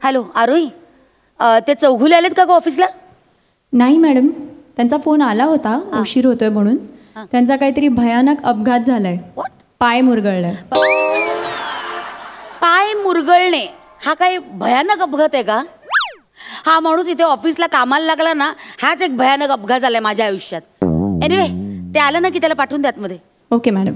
Hello आरोही, ते चौघुले आलेत का ग ऑफिसला? नाही मॅडम, त्यांचा फोन आला होता उशीर होतोय म्हणून. त्यांचा काहीतरी भयानक अपघात झालाय. पाय मुरगळलाय. पाय मुरगळणे हा काही भयानक अपघात आहे का? हा माणूस इथे ऑफिसला कामाला लागला ना, हाच एक भयानक अपघात झालाय माझ्या आयुष्यात. एनिवे, ते आलं ना की त्याला पाठवून द्या आतमध्ये. Okay madam.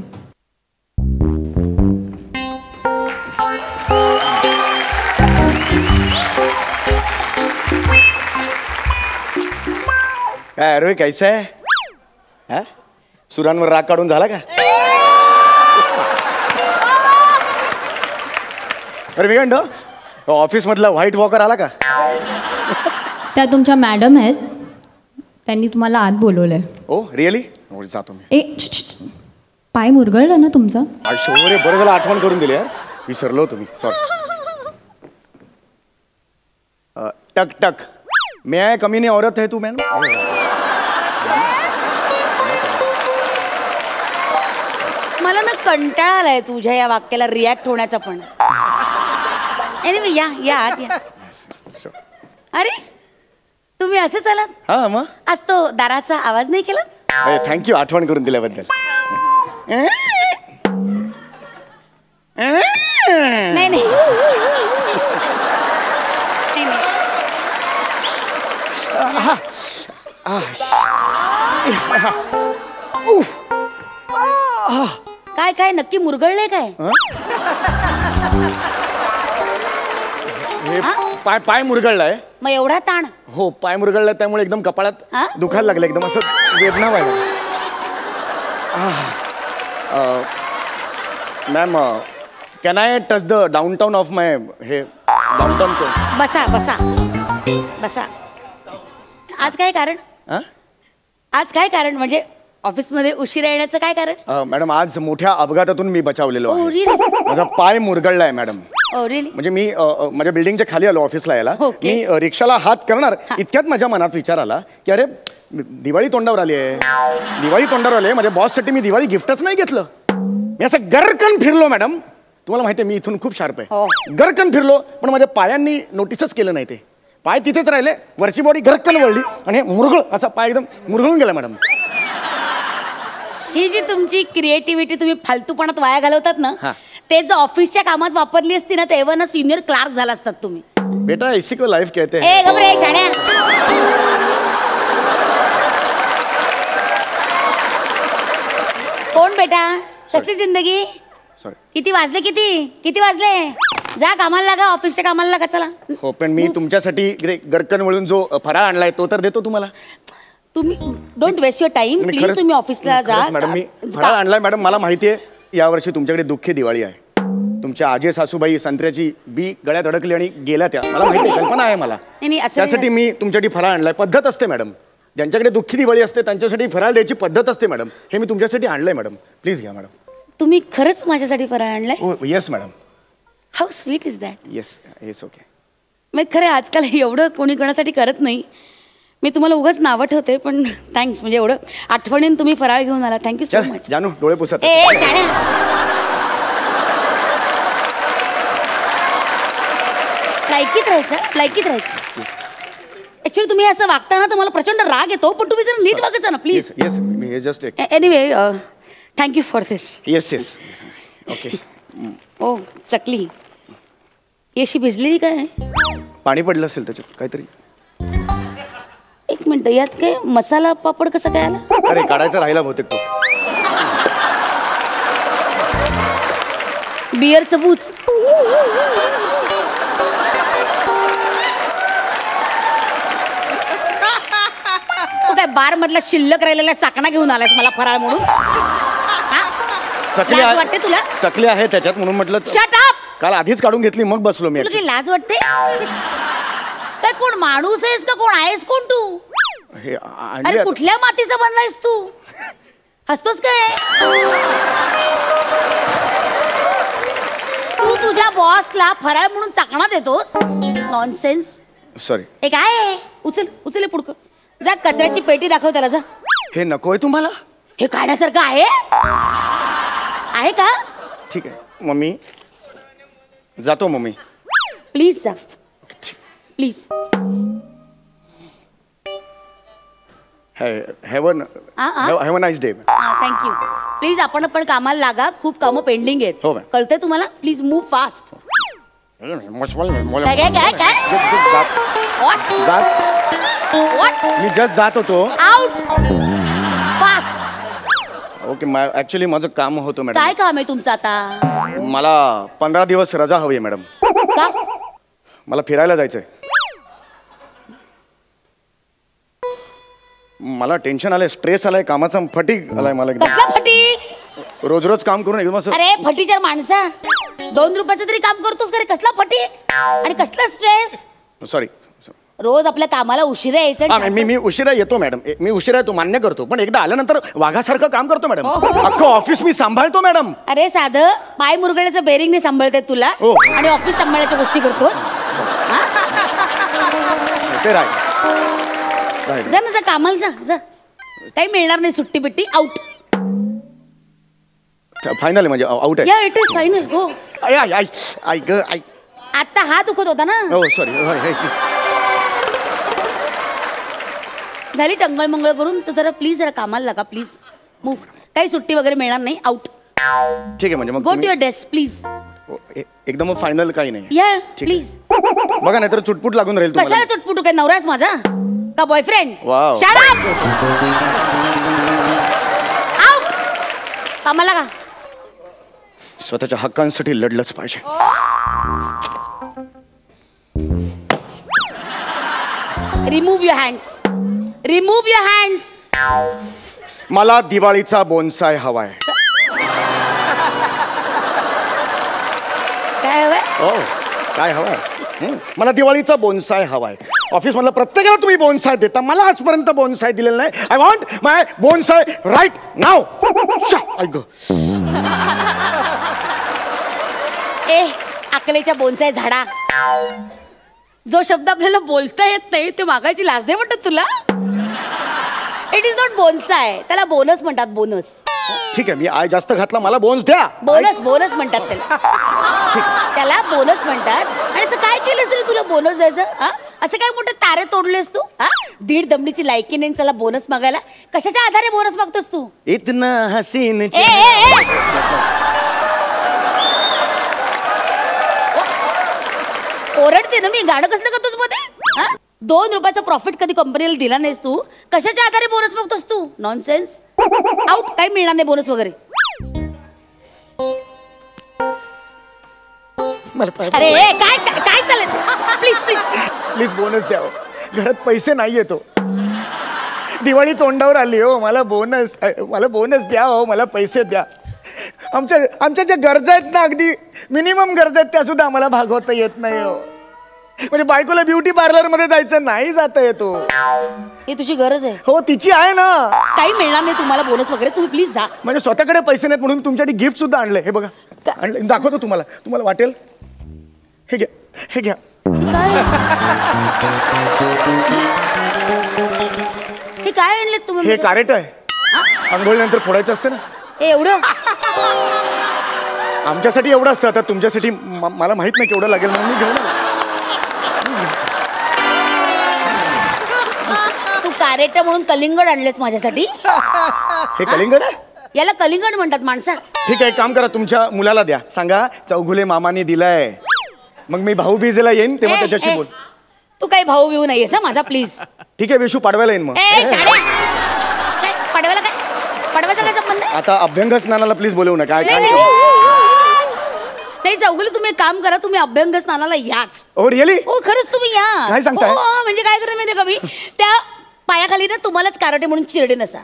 काय अरे कैसा आहे? हा, सुरांवर राग काढून झाला का? अरे मी म्हणतो ऑफिस मधला व्हाईट वॉकर आला का? त्या तुमच्या मॅडम आहेत, त्यांनी तुम्हाला आत बोलवलंय. Oh really? जातो मी. पाय मुरगळलं ना तुमचा? रे बरं झालं आठवण करून दिली यार, विसरलो तुम्ही, सॉरी. टक टक मैं आय कमीनी औरत है तू मॅम. मला ना कंटाळा आलाय तुझ्या या वाक्याला रिॲक्ट होण्याचा पण. एनिवे या या आत या. अरे तुम्ही असेच आलात? हा मग आज तो दाराचा आवाज नाही केला? थँक्यू आठवण करून दिल्याबद्दल. नाही नाही काय काय नक्की मुरगळले काय? पाय पाय मुरगळलाय. मग एवढा ताण? हो पाय मुरगळलाय, त्यामुळे एकदम कपाळात दुखायला लागलं, एकदम असं वेदना व्हायला. Ma'am can I touch the downtown of my हे डाउनटाउन? बसा बसा बसा. आज काय कारण? आज काय कारण म्हणजे ऑफिसमध्ये उशिरा येण्याचं काय कारण? मॅडम आज मोठ्या अपघातातून मी बचावलेलो आहे. माझा पाय मुरगळलाय मॅडम. म्हणजे मी माझ्या बिल्डिंगच्या खाली आलो ऑफिसला यायला. मी रिक्षाला हात करणार इतक्यात माझ्या मनात विचार आला की अरे दिवाळी तोंडावर आली आहे, दिवाळी तोंडावर आली आहे, माझ्या बॉससाठी मी दिवाळी गिफ्टच नाही घेतलं. मी असं गरकन फिरलो मॅडम. तुम्हाला माहिती आहे मी इथून खूप शार्प आहे. गरकन फिरलो पण माझ्या पायांनी नोटीसच केलं नाही. ते पाय तिथेच राहिले, वरची बॉडी गरकन वळली आणि मुरगळ असा पाय एकदम मुरगळून गेला मॅडम. ही जी तुमची क्रिएटिव्हिटी तुम्ही फालतूपणात वाया घालवतात ना, ते जर ऑफिसच्या कामात वापरली असती ना, तेव्हा ना सिनियर क्लार्क झाला असतात तुम्ही. बेटा इसी को लाइफ कहते हैं. ए गबरे शाण्या. कोण बेटा? कसली जिंदगी? किती वाजले? किती वाजले? जा कामाला लागा, ऑफिसच्या कामाला लागा. चला. हो पण मी तुमच्यासाठी गरकन वळून जो फराळ आणलाय तो तर देतो तुम्हाला. तुम्ही don't waste your time please. तुम्ही ऑफिसला जा. मॅडम मी फराळ आणलाय मॅडम. मला माहिती आहे यावर्षी तुमच्याकडे दुःखी दिवाळी आहे. तुमच्या आजी सासूबाई संत्र्याची बी गळ्यात अडकली आणि गेल्या त्या. मला माहिती आहे, कल्पना आहे मला. त्यासाठी मी तुमच्यासाठी फराळ आणलाय. पद्धत असते मॅडम, ज्यांच्याकडे दुःखी दिवाळी असते त्यांच्यासाठी फराळ द्यायची पद्धत असते मॅडम. हे मी तुमच्यासाठी आणलंय मॅडम, प्लीज घ्या मॅडम. तुम्ही खरंच माझ्यासाठी फराळ आणलाय? हो yes madam. How sweet is that. Yes yes okay. मग खरं आजकाल एवढं कोणी कोणासाठी करत नाही. मी तुम्हाला उगाच नावं ठेवते पण थँक्स. म्हणजे एवढं आठवणीन तुम्ही फराळ घेऊन आला. Thank you so much. जानू डोळे पुसत. लायकीत राहायचं. ऍक्च्युली तुम्ही असं वागताना तर मला प्रचंड राग येतो, पण तुम्ही जरा नीट वागायचं ना प्लीज. येस मी just. Anyway thank you for this. Yes yes okay. Oh चकली ही अशी भिजलेली काय? पाणी पडलं असेल त्याच्यात काहीतरी. एक मिनिट, यात काय मसाला पापड कसं काय आला? अरे काढायचा राहिला बहुतेक तो. बियरचं बूच. तू काय बार मधला शिल्लक राहिलेला चाकणा घेऊन आलायस मला फराळ म्हणून? चकली वाटते तुला? चकली आहे त्याच्यात म्हणून म्हटलं. Shut up. काल आधीच काढून घेतली मग बसलो मी. तुला लाज वाटते काय? कोण माणूस आहेस का कोण आहेस कोण तू? अरे कुठल्या मातीचा बनलायस तू? हसतोस काय? तू तुझ्या बॉसला फराळ म्हणून चाकणा देतोस? नॉनसेन्स. सॉरी. हे काय? उचल पुडकं. जा कचऱ्याची पेटी दाखव त्याला. जा. हे नकोय तुम्हाला? हे काढण्यासारखं आहे का? ठीक आहे मम्मी, जातो मम्मी. प्लीज जा. Please. Have a nice day. Thank you. Please आपण पण कामाला लागा, खूप कामं पेंडिंग आहेत. हो, मॅम. कळतंय तुम्हाला? Please move fast. काय काय काय काय What? मी जस्ट जात होतो. Out fast. ओके, ऍक्च्युली माझं काम होतं काय मॅडम. काम आहे तुमचं आता? मला 15 दिवस रजा हवी आहे मॅडम. का? मला फिरायला जायचंय. मला टेन्शन आलंय, स्ट्रेस आलाय, कामाचा फटीग आलाय मला एकदम. कसला फटी? रोज रोज काम करून एकदम असं. अरे फटीचार माणसा, 2 रुपयाचं तरी काम करतोस का रे? कसला फटी आणि कसला स्ट्रेस? सॉरी. रोज आपल्या कामाला उशिरा यायचं. मी उशिरा येतो मॅडम, मी उशिरा येतो मान्य करतो, पण एकदा आल्यानंतर वाघासारखं काम करतो मॅडम. अख्खं ऑफिस मी सांभाळतो मॅडम. अरे साधं पाय मुरगळ्याचं बेरिंग नाही सांभाळते तुला हो. आणि ऑफिस सांभाळायच्या गोष्टी करतोस. ते राय जा ना, जा कामाला जा जा. काही मिळणार नाही, सुट्टी बिट्टी. आउट. फायनल म्हणजे आउट आहे. या इट इज फायनल. हो. आई आता हा दुखत होता ना. हो सॉरी. झाली टंगळ मंगळ करून, तर जरा प्लीज जरा कामाला लागा प्लीज. मूव. काही सुट्टी वगैरे मिळणार नाही. आउट. ठीक आहे म्हणजे मग go to your desk please. एकदम फायनल काही नाही. या ठीक आहे. प्लीज. बघा नाहीतर चुटपुट लागून राहील तुम्हाला. कशाला चुटपुटू? काय नवराच माझा का boyfriend? Wow. Shut up. Out. कामाला लागा. स्वतःच्या हक्कांसाठी लढलंच पाहिजे. Remove your hands. Remove your hands. मला दिवाळीचा बोनसाय हवाय. काय हवंय? हो, काय हवाय? मला दिवाळीचा बोनसाय हवाय. ऑफिस मधला प्रत्येकाला तुम्ही बोनसाय देता, मला आजपर्यंत बोनसाय दिलेला नाही. I want my bonsai right नाव. ऐक ए अकलेच्या बोनसाय झाडा. जो शब्द आपल्याला बोलता येत नाही ते मागायची लाज नाही वाटत तुला? इट इज नॉट बोनसाय, त्याला बोनस म्हणतात. बोनस. ठीक आहे, मी आय जास्त घातला, मला बोन्स द्या. बोनस बोनस म्हणतात त्याला. त्याला बोनस म्हणतात. आणि असं काय केलंस रे तुला बोनस द्यायचं? असं काय मोठे तारे तोडलेस तू? 1.5 दमडीची लायकी नाही त्याला बोनस मागायला. कशाच्या आधारे बोनस मागतोस तू? इतना हसीन. ओरडते ना मी. गाणं कसलं करतोस मध्ये? 2 रुपयाचा प्रॉफिट कधी कंपनीला दिला नाहीस तू. कशाच्या आधारे बोनस मागतोस तू? नॉनसेन्स. आउट. काही मिळणार नाही बोनस वगैरे. अरे काय काय चालेल? प्लीज प्लीज प्लीज बोनस द्या. घरात पैसे नाही येतो. दिवाळी तोंडावर आली हो. मला बोनस द्या हो. मला पैसे द्या. आमच्या ज्या गरजा आहेत ना, अगदी मिनिमम गरजा आहेत, त्या सुद्धा आम्हाला भागवता येत नाही हो. म्हणजे बायकोला ब्युटी पार्लर मध्ये जायचं नाही, जाता येतो. हे तुझी गरज आहे? हो तिची आहे ना. काही मिळणार नाही तुम्हाला बोनस वगैरे. तुम्ही प्लीज जा. म्हणजे स्वतःकडे पैसे नाहीत म्हणून तुमच्यासाठी गिफ्ट सुद्धा आणलंय. हे बघा, आणलं, दाखवतो तुम्हाला. तुम्हाला वाटेल. हे घ्या, हे घ्या. हे काय आणले तुम्ही? हे कारेट आहे. आंघोळीनंतर फोडायचं असतं ना. हे एवढं? आमच्यासाठी एवढं असतं. आता तुमच्यासाठी मला माहित नाही केवढं लागेल म्हणून मी घेऊन आलो. तू कारेट म्हणून कलिंगड आणलेस माझ्यासाठी? हे कलिंगड आहे? याला कलिंगड म्हणतात माणसा. ठीक आहे, एक काम करा, तुमच्या मुलाला द्या. सांगा चौगुले मामाने दिलाय. मग मी भाऊबीजेला येईन तेव्हा त्याच्याशी बोल. तू काही भाऊ बिऊ नाहीयेस माझा. प्लीज. ठीक आहे, विशू पाडवायला येईन मग. पाडव्याला काय? पाडव्याचा काय संबंध? आता अभ्यंग स्नानाला प्लीज बोलवू नका. नाही चौगुले, तुम्ही एक काम करा, तुम्ही अभ्यंग स्नानाला याच. Oh really? हो खरंच तुम्ही या. काय सांगताय? म्हणजे काय करेन माहिती का मी? त्या पायाखाली ना तुम्हालाच काराटे म्हणून चिरडे नसा.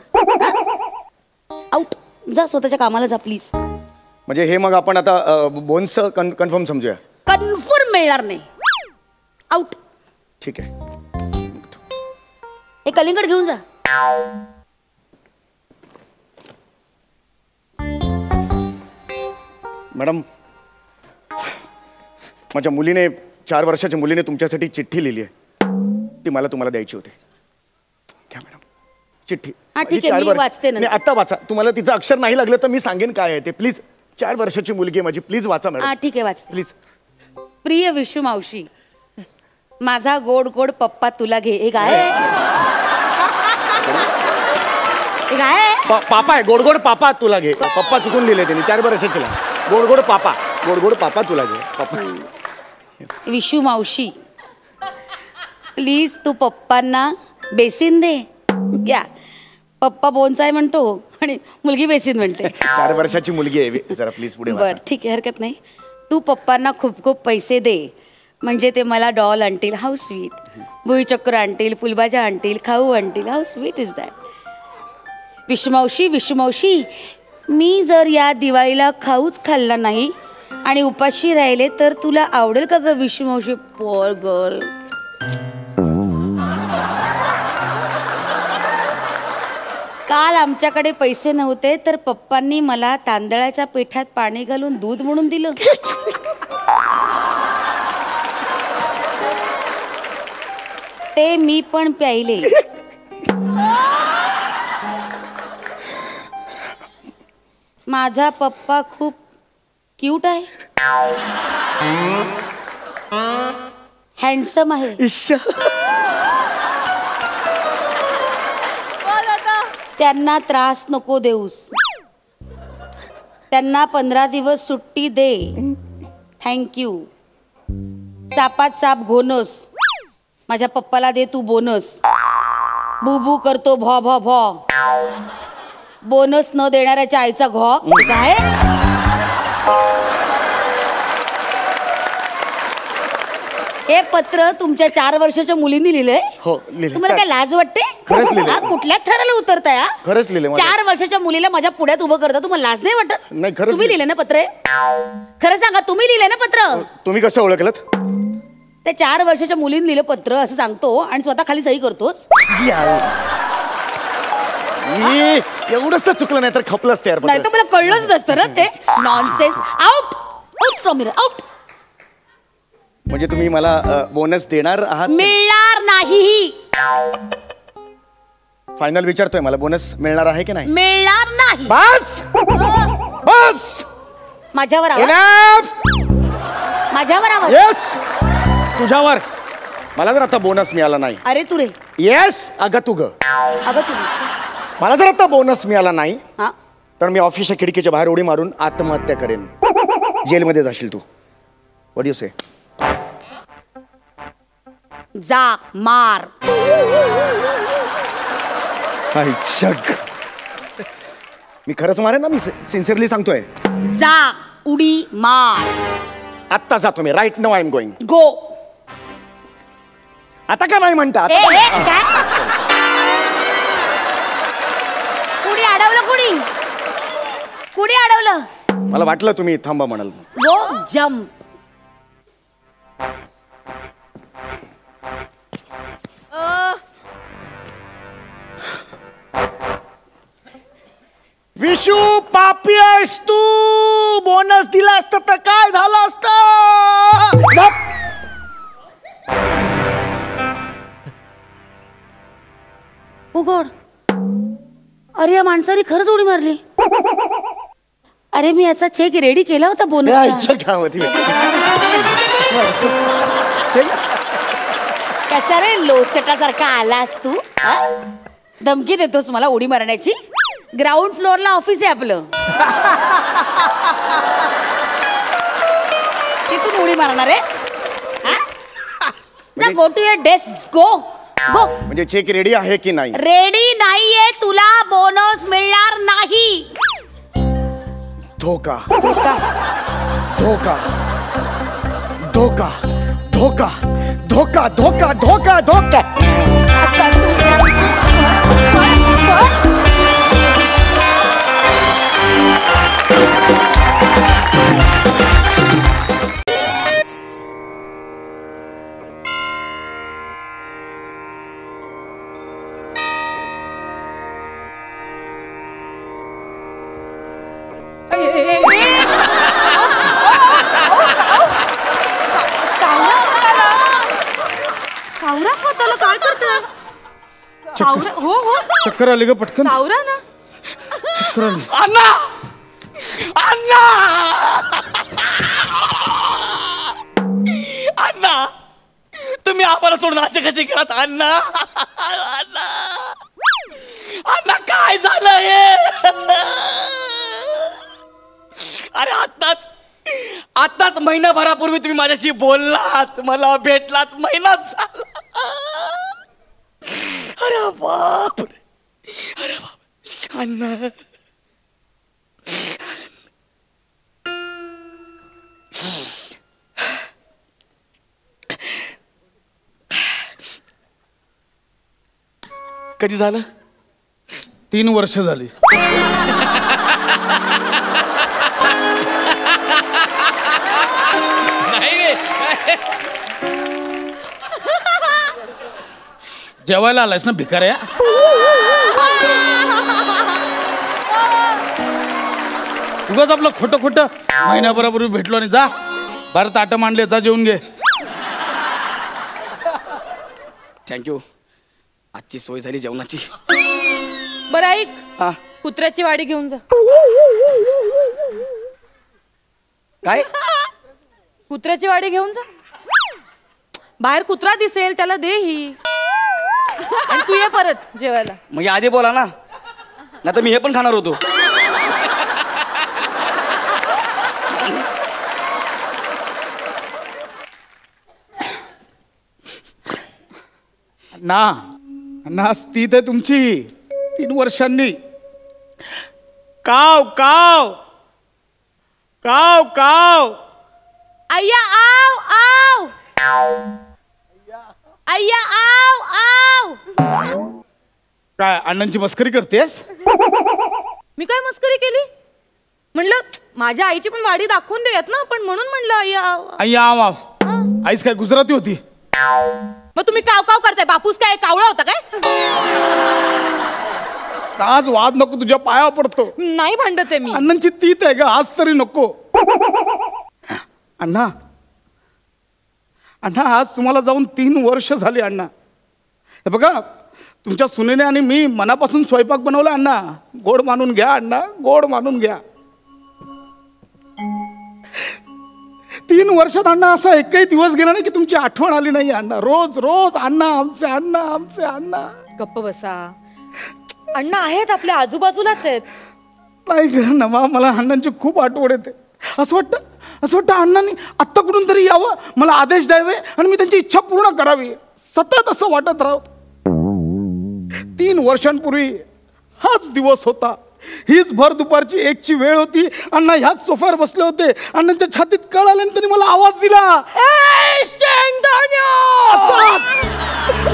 आउट. जा स्वतःच्या कामाला जा प्लीज. म्हणजे हे मग आपण आता बोन्स कन्फर्म समजूया. कन्फर्म मिळणार नाही. आउट. ठीक आहे. हे कलिंगड घेऊन जा. मॅडम, माझ्या मुलीने 4 वर्षाच्या मुलीने तुमच्यासाठी चिठ्ठी लिहिली आहे. ती मला तुम्हाला द्यायची होती. घ्या मॅडम चिठ्ठी. ठीक आहे, मी वाचते ना. आता वाचा. तुम्हाला तिचं अक्षर नाही लागलं तर मी सांगेन काय आहे ते. प्लीज. 4 वर्षाची मुलगी आहे माझी. प्लीज वाचा मॅडम. ठीक आहे वाचते. प्लीज. प्रिय विशू मावशी, माझा गोड गोड पप्पा तुला घे. हे काय हे काय पापा आहे, गोड गोड पापा तुला घे. पप्पा चुकून लिहिले त्यांनी 4 वर्षाची. गोड गोड पापा, गोड गोड पापा तुला घे. पप्पा. विशू मावशी प्लीज तू पप्पांना बेसिन दे. घ्या. पप्पा बोनसाय म्हणतो आणि मुलगी बेसिन म्हणते. 4 वर्षाची मुलगी आहे. जरा प्लीज पुढे बर ठीक आहे, हरकत नाही. तू पप्पांना खूप खूप पैसे दे, म्हणजे ते मला डॉल आणतील. How sweet. भुईचक्र आणतील, फुलभाज्या आणतील, खाऊ आणतील. How sweet is that. विशुमावशी विशुमावशी, मी जर या दिवाळीला खाऊच खाल्ला नाही आणि उपाशी राहिले तर तुला आवडेल का ग विशुमावशी? Pour girl. काल आमच्याकडे पैसे नव्हते तर पप्पांनी मला तांदळाच्या पिठात पाणी घालून दूध म्हणून दिलं. ते मी पण प्यायले. माझा पप्पा खूप क्यूट आहे, हँडसम आहे. त्यांना त्रास नको देऊस. त्यांना 15 दिवस सुट्टी दे. थँक्यू. सापात साप घोनस. माझ्या पप्पाला दे तू बोनस. बुबू करतो भॉ भॉ भॉ. बोनस न देणाऱ्याच्या आईचा घॉ. काय हे पत्र तुमच्या 4 वर्षाच्या मुलींनी लिहिलंय? हो लिहिलंय. तुम्हाला काय लाज वाटते? खरंच लिहिलंय. कुठल्या थराला उतरताय? खरंच लिहिलंय. 4 वर्षाच्या मुलीला माझ्या पुढ्यात उभं करता, तुम्हाला लाज नाही वाटत? नाही खरंच. तुम्ही लिहिले ना पत्र? खरं सांगा, तुम्ही लिहिले ना पत्र? तुम्ही कसं ओळखलं? त्या 4 वर्षाच्या मुलींनी लिहिलं पत्र असं सांगतो आणि स्वतः खाली सही करतोस. एवढंच चुकलं नाही तर खपलं असतं यार. नाही तर मला कळलंच नसतं ना ते. Nonsense. Out out from here. Out. म्हणजे तुम्ही मला बोनस देणार आहात? मिळणार नाही. फायनल विचारतोय, मला बोनस मिळणार आहे की नाही? मिळणार नाही. बस बस. माझ्यावर आवाज. इनफ. माझ्यावर आवाज. येस तुझ्यावर. मला जर आता बोनस मिळाला नाही. अरे तू रे. येस अगं तू ग. अगं तू. मला जर आता बोनस मिळाला नाही हा तर मी ऑफिसच्या खिडकीच्या बाहेर उडी मारून आत्महत्या करेन. जेलमध्ये जाशील तू. व्हॉट यू से? जा मार. मी खरंच मारेन ना. मी सिन्सिअरली सांगतोय. जा उडी मार. आत्ता जातो मी. Right now I am going. Go. आता का नाही म्हणता? कुणी अडवलं? कुणी अडवलं? मला वाटलं तुम्ही थांबा म्हणाल. गो जम्प. विशू पापी आहेस तू. बोनस दिला असता तर काय झालं असतं? उघड. अरे या माणसाने खरंच उडी मारली. अरे मी याचा चेक रेडी केला होता बोनस. कसा रे लोचटासारखा आलास तू? धमकी देतोस मला उडी मारण्याची? ग्राउंड फ्लोअरला ऑफिस आहे आपलं. तिथून उडी मारणार आहेस? Go to your desk. Go go. म्हणजे चेक रेडी आहे की नाही? रेडी नाहीये. तुला बोनस मिळणार नाही. धोका धोका धोका धोका धोका धोका धोका धोका धोका. सावरा स्वतःला काय करतोय? सावरा. हो हो चक्कर आली ग पटकन. सावरा ना. चक्कर आली. अण्णा अण्णा अण्णा तुम्ही आम्हाला सोडून असे कसे केलात अण्णा? अण्णा अण्णा काय झालं हे? अरे आत्ताच महिनाभरापूर्वी तुम्ही माझ्याशी बोललात, मला भेटलात, महिनाच झाला. अरे बाप, अरे बाप अण्णा. कधी झालं? 3 वर्ष झाली. जेवायला आलायस ना भिकाऱ्या? उगाच आपलं खोटं खोटं महिन्याभरापूर्वी भेटलो आणि जा बारा ताटं मांडले, जा जेवून घे. थँक्यू, आजची सोय झाली जेवणाची. बरं ऐक, हा कुत्र्याची वाडी घेऊन जा. काय? कुत्र्याची वाडी घेऊन जा. बाहेर कुत्रा दिसेल त्याला दे ही, आणि तू ये परत जेवायला. मग आधी बोला ना, नाही तर मी हे पण खाणार होतो. ना स्थित आहे तुमची 3 वर्षांनी. काव काव काव काव. अय्या आव आव, अय्या आव आव. काय अण्णांची मस्करी करतेस? मी काय मस्करी केली? म्हणलं माझ्या आईची पण वाडी दाखवून देत ना आपण, म्हणून म्हणलं अय्या आव. अय्या आव आव. आईस काय गुजराती होती? मग तुम्ही काव काव करताय, बापूस काय कावळा होता काय? आज वाद नको, तुझ्या पाया पडतो. नाही भांडते मी. अण्णांची तीत आहे ग, आज तरी नको. अण्णा अण्णा आज तुम्हाला जाऊन 3 वर्ष झाली अण्णा. हे बघा, तुमच्या सुनेने आणि मी मनापासून स्वयंपाक बनवला अण्णा. गोड मानून घ्या अण्णा, गोड मानून घ्या. 3 वर्षात अण्णा असा एकही दिवस गेला नाही की तुमची आठवण आली नाही अण्णा. रोज रोज अण्णा, आमचे अण्णा, आमचे अण्णा. गप्प बसा, अण्णा आहेत आपल्या आजूबाजूलाच आहेत. नाही ग नमा, मला अण्णांची खूप आठवण येते. असं वाटतं अण्णांनी आत्ता कुठून तरी यावं, मला आदेश द्यावे आणि मी त्यांची इच्छा पूर्ण करावी. सतत असं वाटत राहावं. 3 वर्षांपूर्वी हाच दिवस होता, हीच भर दुपारची 1ची वेळ होती. अण्णा ह्याच सोफ्यावर बसले होते. अण्णांच्या छातीत कळ आले आणि त्यांनी मला आवाज दिला.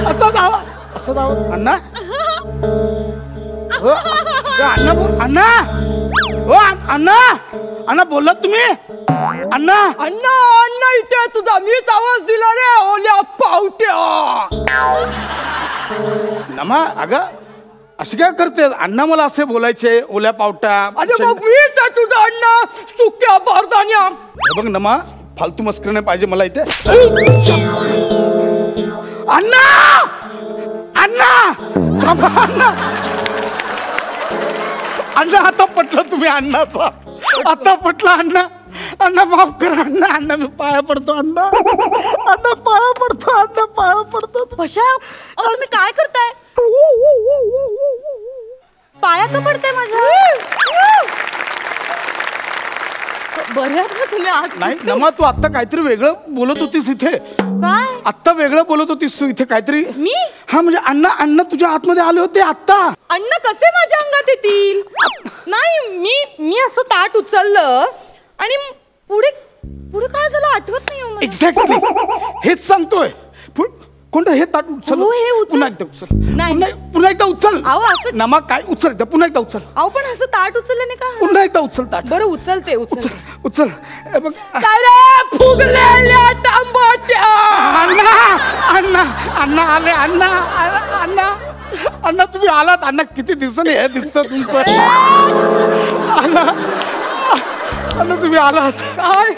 असं अण्णा अण्णा अण्णा हो अण्णा, अण्णा बोललात तुम्ही? अण्णा अण्णा अण्णा इथे तुझा मीच आवाज दिला रे ओल्या पावट्या. नमा अगं अशी काय करते? अण्णा मला असे बोलायचे, ओल्या पावटा. अरे मग मीच आहे तुझा अण्णा, सुक्या बारदान्या. बघ नमा, फालतू मस्करी नाही पाहिजे मला इथे. अण्णा अण्णा अण्णा अण्णा, आता पटलं तुम्ही अण्णाचा, आता पटलं अण्णा. अण्णा माफ करा अण्णा, अण्णा मी पाया पडतो अण्णा, अण्णा पाया पडतो, अण्णा पाया पडतो. पशा तुम्ही काय करताय? पाया का पडताय माझ्या? बरं ना तुम्ही आज. नाही नमा, तू आता काहीतरी वेगळं बोलत होतीस इथे. काय? आत्ता वेगळं बोलत होतीस तू इथे काहीतरी. मी? हा म्हणजे अण्णा, अण्णा तुझ्या आतमध्ये आले होते आत्ता. अण्णा कसे माझ्या अंगात येतील? नाही मी असं ताट उचललं आणि पुढे पुढे काय झालं आठवत नाही. एक्झॅक्टली हेच सांगतोय. कोणतं हे ताट उचल? हो, हे उचल. पुन्हा एकदा उचल. नाही. पुन्हा एकदा उचल. अहो असं नमा काय उचल, पुन्हा एकदा उचल. अहो पण असं ताट उचललं नाही का? पुन्हा एकदा उचल ताट. बरं उचलते उचल. उचल. हे बघ. काय रे फुगलेल्या तांबट्या. अण्णा अण्णा अण्णा आले. अण्णा अण्णा अण्णा तुम्ही आलात. अण्णा किती दिवसांनी हे दिसतं तुमचं. अण्णा अण्णा तुम्ही आलात. काय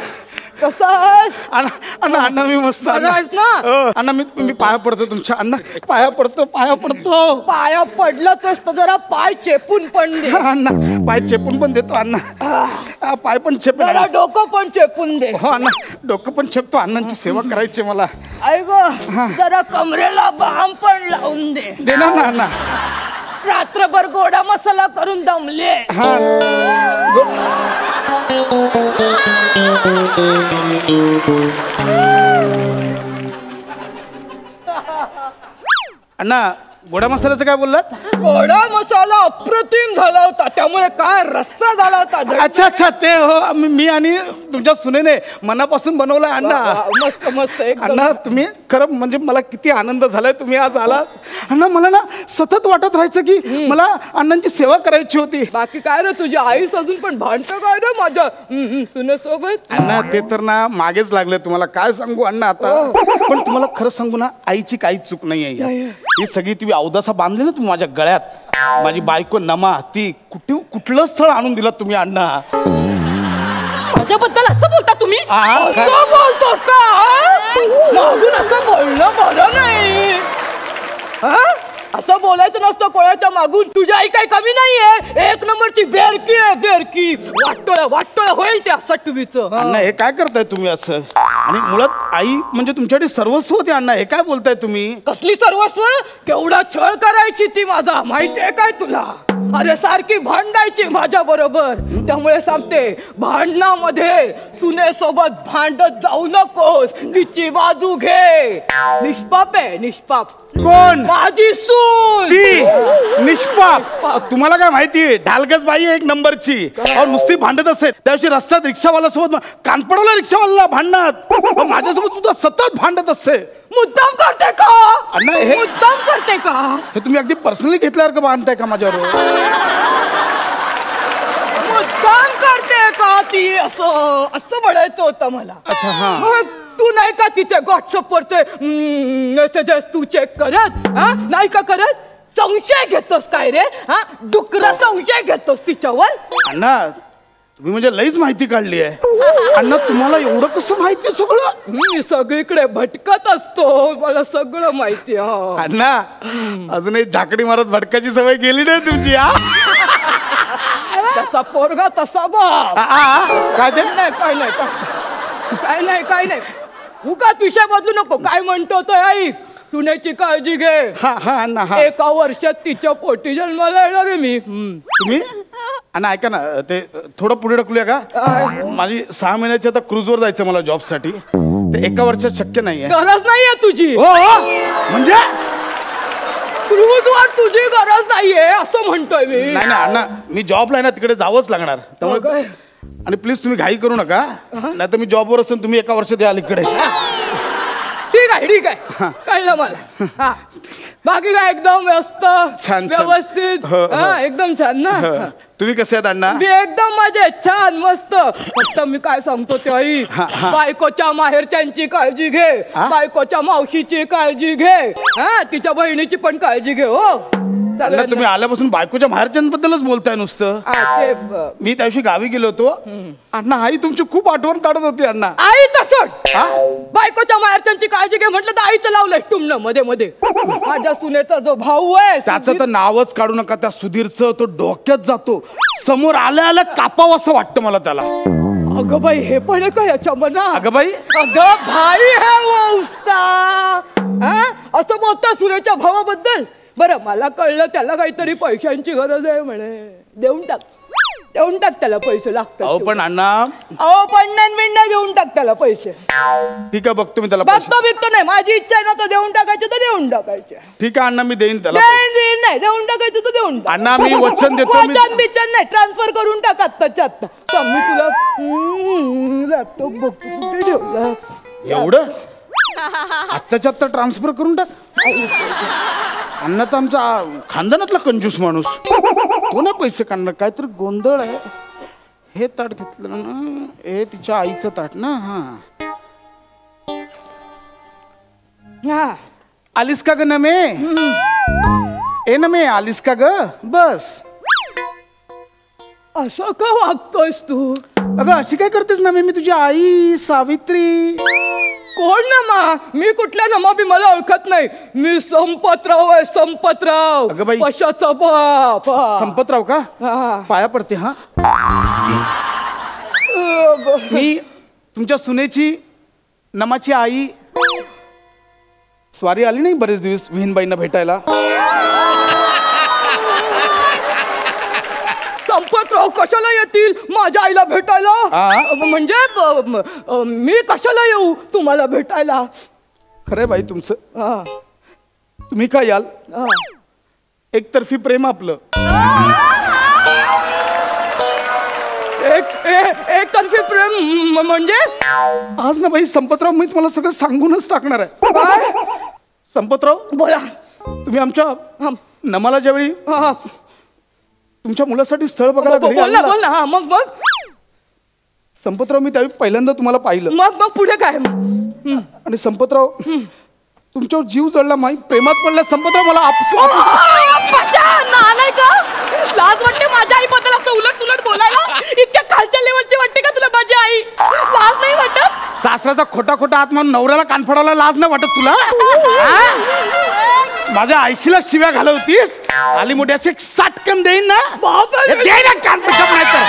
कसा आहेस? अण्णा अण्णा मी मस्त बरा आहेस ना? अण्णा मी पाया पडतो तुमच्या अण्णा पाया पडतो पाया पडलंच असतं जरा पाय चेपून पण दे. अण्णा पाय चेपून पण देतो अण्णा पाय पण चेपून जरा डोकं पण चेपून दे. हो अण्णा डोकं पण चेपतो अण्णांची सेवा करायची मला. ऐक जरा कमरेला बाम पण लावून दे. देणार ना अण्णा. रात्रभर गोडा मसाला करून दमले. अण्णा गोडा मसाल्याचं काय बोललात? गोडा मसाला अप्रतिम झाला होता त्यामुळे काय रस्सा झाला होता. अच्छा अच्छा ते हो मी आणि तुमच्या सुनेने मनापासून बनवलाय अण्णा. मस्त मस्त अण्णा तुम्ही खरं म्हणजे मला किती आनंद झालाय तुम्ही आज आलात. अण्णा मला ना सतत वाटत राहायचं की मला अण्णांची सेवा करायची होती. बाकी काय रे तुझी आईस अजून पण भांडतं काय रे माझ्या सुनेसोबत? अण्णा ते तर ना मागेच लागले तुम्हाला काय सांगू अण्णा आता. पण तुम्हाला खरं सांगू ना आईची काहीच चूक नाही आहे. ही सगळी तुम्ही अवदासा बांधली ना तुम्ही माझ्या गळ्यात. माझी बायको नमा ती कुठलं स्थळ आणून दिलं तुम्ही अण्णा. माझ्याबद्दल असं बोलता तुम्ही? काय बोलतोस का? मागून असं बोलणं बरं नाही. असं बोलायचं नसतं कोणाच्या मागून. तुझी आई काही कमी नाहीये. एक नंबरची बेरकी आहे बेरकी. वाटोळ होईल त्या सटवीचं. अण्णा हे काय करताय तुम्ही असं? आणि मुळात आई म्हणजे तुमच्यासाठी सर्वस्व होते अण्णा. हे काय बोलताय तुम्ही? कसली सर्वस्व? केवढा छळ करायची ती माझा माहितीये काय तुला? अरे सारखी भांडायची माझ्या बरोबर. त्यामुळे सांगते भांडणामध्ये सुनेसोबत भांडत जाऊ नकोस. तिची बाजू घे. निष्पाप आहे निष्पाप. कोण? माझी सून. ती निष्पाप. तुम्हाला काय माहिती ढालगज बाई एक नंबरची. नुसती भांडत असेल त्याविषयी रस्त्यात रिक्षावाला सोबत कान पडवला रिक्षावाला भांडणात. माझ्यासोबत सुद्धा सतत भांडत असते. मुद्दाम करते का? अण्णा हे मुद्दाम करते का? हे तुम्ही अगदी पर्सनली घेतल्यावर का भांडताय का माझ्यावर? मुद्दाम करते का ती? असं म्हणायचं होतं मला. अच्छा हा. मग तू नाही का तिचे व्हॉट्सअपवरचे मेसेजेस तू चेक करत? नाही का करत? संशय घेतोस काय रे? डुकरा संशय घेतोस तिच्यावर? अण्णा तुम्ही म्हणजे लईच माहिती काढली आहे. अण्णा तुम्हाला एवढं कसं माहिती सगळं? मी सगळीकडे भटकत असतो. मला सगळं माहिती. अण्णा अजूनही झाकडी मारत भटकाची सवय गेली नाही तुमची? तसा पोरगा तसा बाप. काय ते? नाही काय नाही उगाच विषय बदलू नको. काय म्हणतो तो ऐक. सुनेची काळजी घे. अण्णा 1 वर्षात तिच्या पोटी जन्माला येणार आहे मी. तुम्ही अण्णा ऐका ना ते थोडं पुढे ढकलूया का? माझी 6 महिन्याची आता क्रूजवर जायचं मला जॉबसाठी. ते 1 वर्षात शक्य नाहीये. गरज नाहीये तुझी. हो म्हणजे क्रूजवर तुझी गरज नाहीये असं म्हणतोय मी. नाही अण्णा मी जॉबला आहे ना तिकडे जावंच लागणार. त्यामुळे आणि प्लीज तुम्ही घाई करू नका. नाही तर मी जॉबवर असून तुम्ही 1 वर्ष द्याल इकडे. ठीक आहे कळलं मला. बाकी काय एकदम व्यस्त छान व्यवस्थित. एकदम छान ना. तुम्ही कसे आहात अण्णा? मी एकदम मजेत छान मस्त. फक्त मी काय सांगतो ते आई. बायकोच्या माहेरच्यांची काळजी घे. बायकोच्या मावशीची काळजी घे. तिच्या बहिणीची पण काळजी घे. हो तुम्ही आल्यापासून बायकोच्या माहेरच्यांबद्दलच बोलताय नुसतं. मी त्या दिवशी गावी गेलो होतो अण्णा. आई तुमची खूप आठवण काढत होती अण्णा. आई तसं बायकोच्या माहेरच्यांची काळजी घे म्हटलं तर आईचं लावलंय टुमणं मध्ये मध्ये. माझ्या सुनेचा जो भाऊ आहे त्याचं तर नावच काढू नका. त्या सुधीरचं तो डोक्यात जातो. समोर आल्या कापावं असं वाटतं मला त्याला. अगं बाई हे पण आहे का याच्या मनात? अगं बाई अगं भाई है वो उसका. असं बोलता सुनेच्या भावाबद्दल. बरं मला कळलं त्याला काहीतरी पैशांची गरज आहे म्हणे. देऊन टाक त्याला पैसे लागतात. पण अण्णा पण्णा देऊन टाक त्याला पैसे. ठीक आहे बघतो मी त्याला. बघतो नाही माझी इच्छा आहे ना तर देऊन टाकायचे तर देऊन टाकायचे. ठीक आहे अण्णा मी देईन त्याला. नाही देऊन टाकायचं तर देऊन टाक. अण्णा मी वचन देतो. वचन नाही ट्रान्सफर करून टाक आत्ताच्या आत्ता. मी तुला लॅपटॉप बघतो कुठे ठेवला. एवढं आत्ताच्या आत्ता ट्रान्सफर करून टाक. अण्णा तर आमचा खानदानातला कंजूस माणूस. तो ना पैसे काढणार. काहीतरी गोंधळ आहे. हे ताट घेतलं ना. हे तिच्या आईचं ताट ना. आलीस का ग नमे? ए नमे आलीस का ग? बस असं का वागतोयस तू? अगं अशी काय करतेस ना मी तुझी आई सावित्री. कोण नमा? मी कुठल्या नमा बी मला ओळखत नाही. मी संपतराव आहे, संपतराव. अगं बाई. पशाचा बाप. संपतराव का? हा. पाया पडते हा. मी तुमच्या सुनेची नमाची आई. स्वारी आली नाही बरेच दिवस विहीनबाईंना भेटायला. संपतराव कशाला येतील माझ्या आईला भेटायला? म्हणजे मी कशाला येऊ तुम्हाला भेटायला? खरंय बाई तुमचं. हा. तुम्ही काय याल? हा. एकतर्फी प्रेम आपलं. एक तर्फी प्रेम म्हणजे? आज ना बाई संपतराव मी तुम्हाला सगळं सांगूनच टाकणार आहे. काय? संपतराव बोला. तुम्ही आमच्या नमाला ज्यावेळी हा. तुमच्या मुलासाठी स्थळ बघायला घरी बोल ना, आलेला. बोल ना. हा, मग संपतराव मी त्यावेळी पहिल्यांदा तुम्हाला पाहिलं. मग पुढे काय? आणि संपतराव तुमच्यावर जीव जळला माही प्रेमात पडला. संपतराव मला नाही का लाज वाटते माझ्या आई बद्दल असं उलट सुलट बोलायला? इतक्या खालच्या लेवलची वाटते का तुला माझी आई? लाज नाही वाटत? सासऱ्याचा खोटा खोटा आत्मा नवऱ्याला कान फोडायला लाज नाही वाटत तुला? माझ्या आईशीला शिव्या घालवतीस. आली मोठी अशी साटकन देईन ना. बापरे. हे दे ना कान पिकअप नाही तर.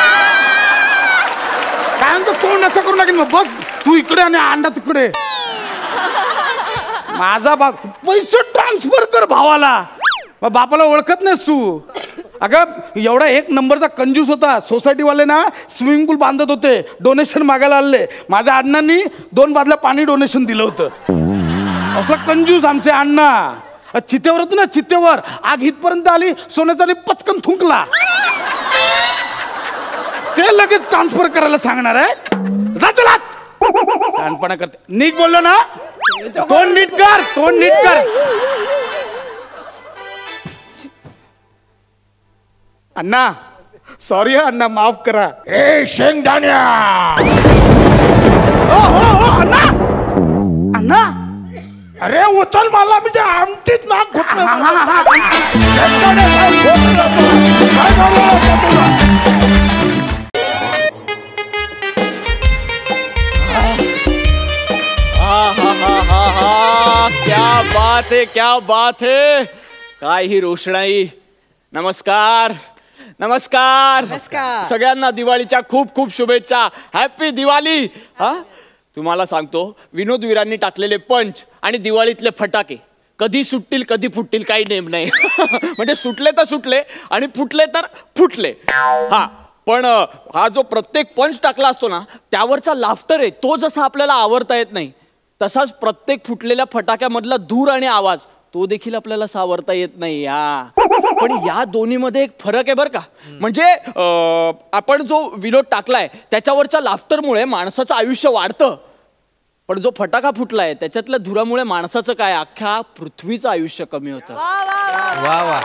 काय म्हणतो तोंड असं करू लागेल. मग बस तू इकडे आणि अंडा तिकडे. माझा बाप पैसे ट्रान्सफर कर भावाला. मग बापाला ओळखत नाहीस तू. अगं एवढा एक नंबरचा कंजूस होता. सोसायटीवाले ना स्विमिंग पूल बांधत होते, डोनेशन मागायला आले. माझ्या अण्णांनी 2 बादल्या पाणी डोनेशन दिलं होतं. असं कंजूस आमचे अण्णा. चितेवर होतं ना, चितेवर आग इथपर्यंत आली, सोन्याचा पचकन थुंकला. ते लगेच ट्रान्सफर करायला सांगणार आहे. लहानपणा करते. नीट बोललो ना. तोंड नीट कर, तोंड नीट कर. अण्णा सॉरी अण्णा माफ करा. ए शेंगदाण्या. हो अण्णा. अण्णा अरे उचल मला मी त्या आमटीत नाक घुसलं. क्या बात है, क्या बात है. काय ही रोषणाई. नमस्कार नमस्कार नमस्कार. सगळ्यांना दिवाळीच्या खूप खूप शुभेच्छा. हॅपी दिवाळी. हा तुम्हाला सांगतो, विनोद वीरांनी टाकलेले पंच आणि दिवाळीतले फटाके कधी सुटतील कधी फुटतील काही नेम नाही. म्हणजे सुटले तर सुटले आणि फुटले तर फुटले. हा पण हा जो प्रत्येक पंच टाकला असतो ना त्यावरचा लाफ्टर आहे तो जसा आपल्याला आवरता येत नाही, तसाच प्रत्येक फुटलेल्या फटाक्यामधला धूर आणि आवाज तो देखील आपल्याला सावरता येत नाही. पण या दोन्हीमध्ये एक फरक आहे बरं का. म्हणजे आपण जो विनोद टाकलाय त्याच्यावरच्या लाफ्टरमुळे माणसाचं आयुष्य वाढतं, पण जो फटाका फुटलाय त्याच्यातल्या धुरामुळे माणसाचं काय अख्ख्या पृथ्वीचं आयुष्य कमी होतं. वा वा.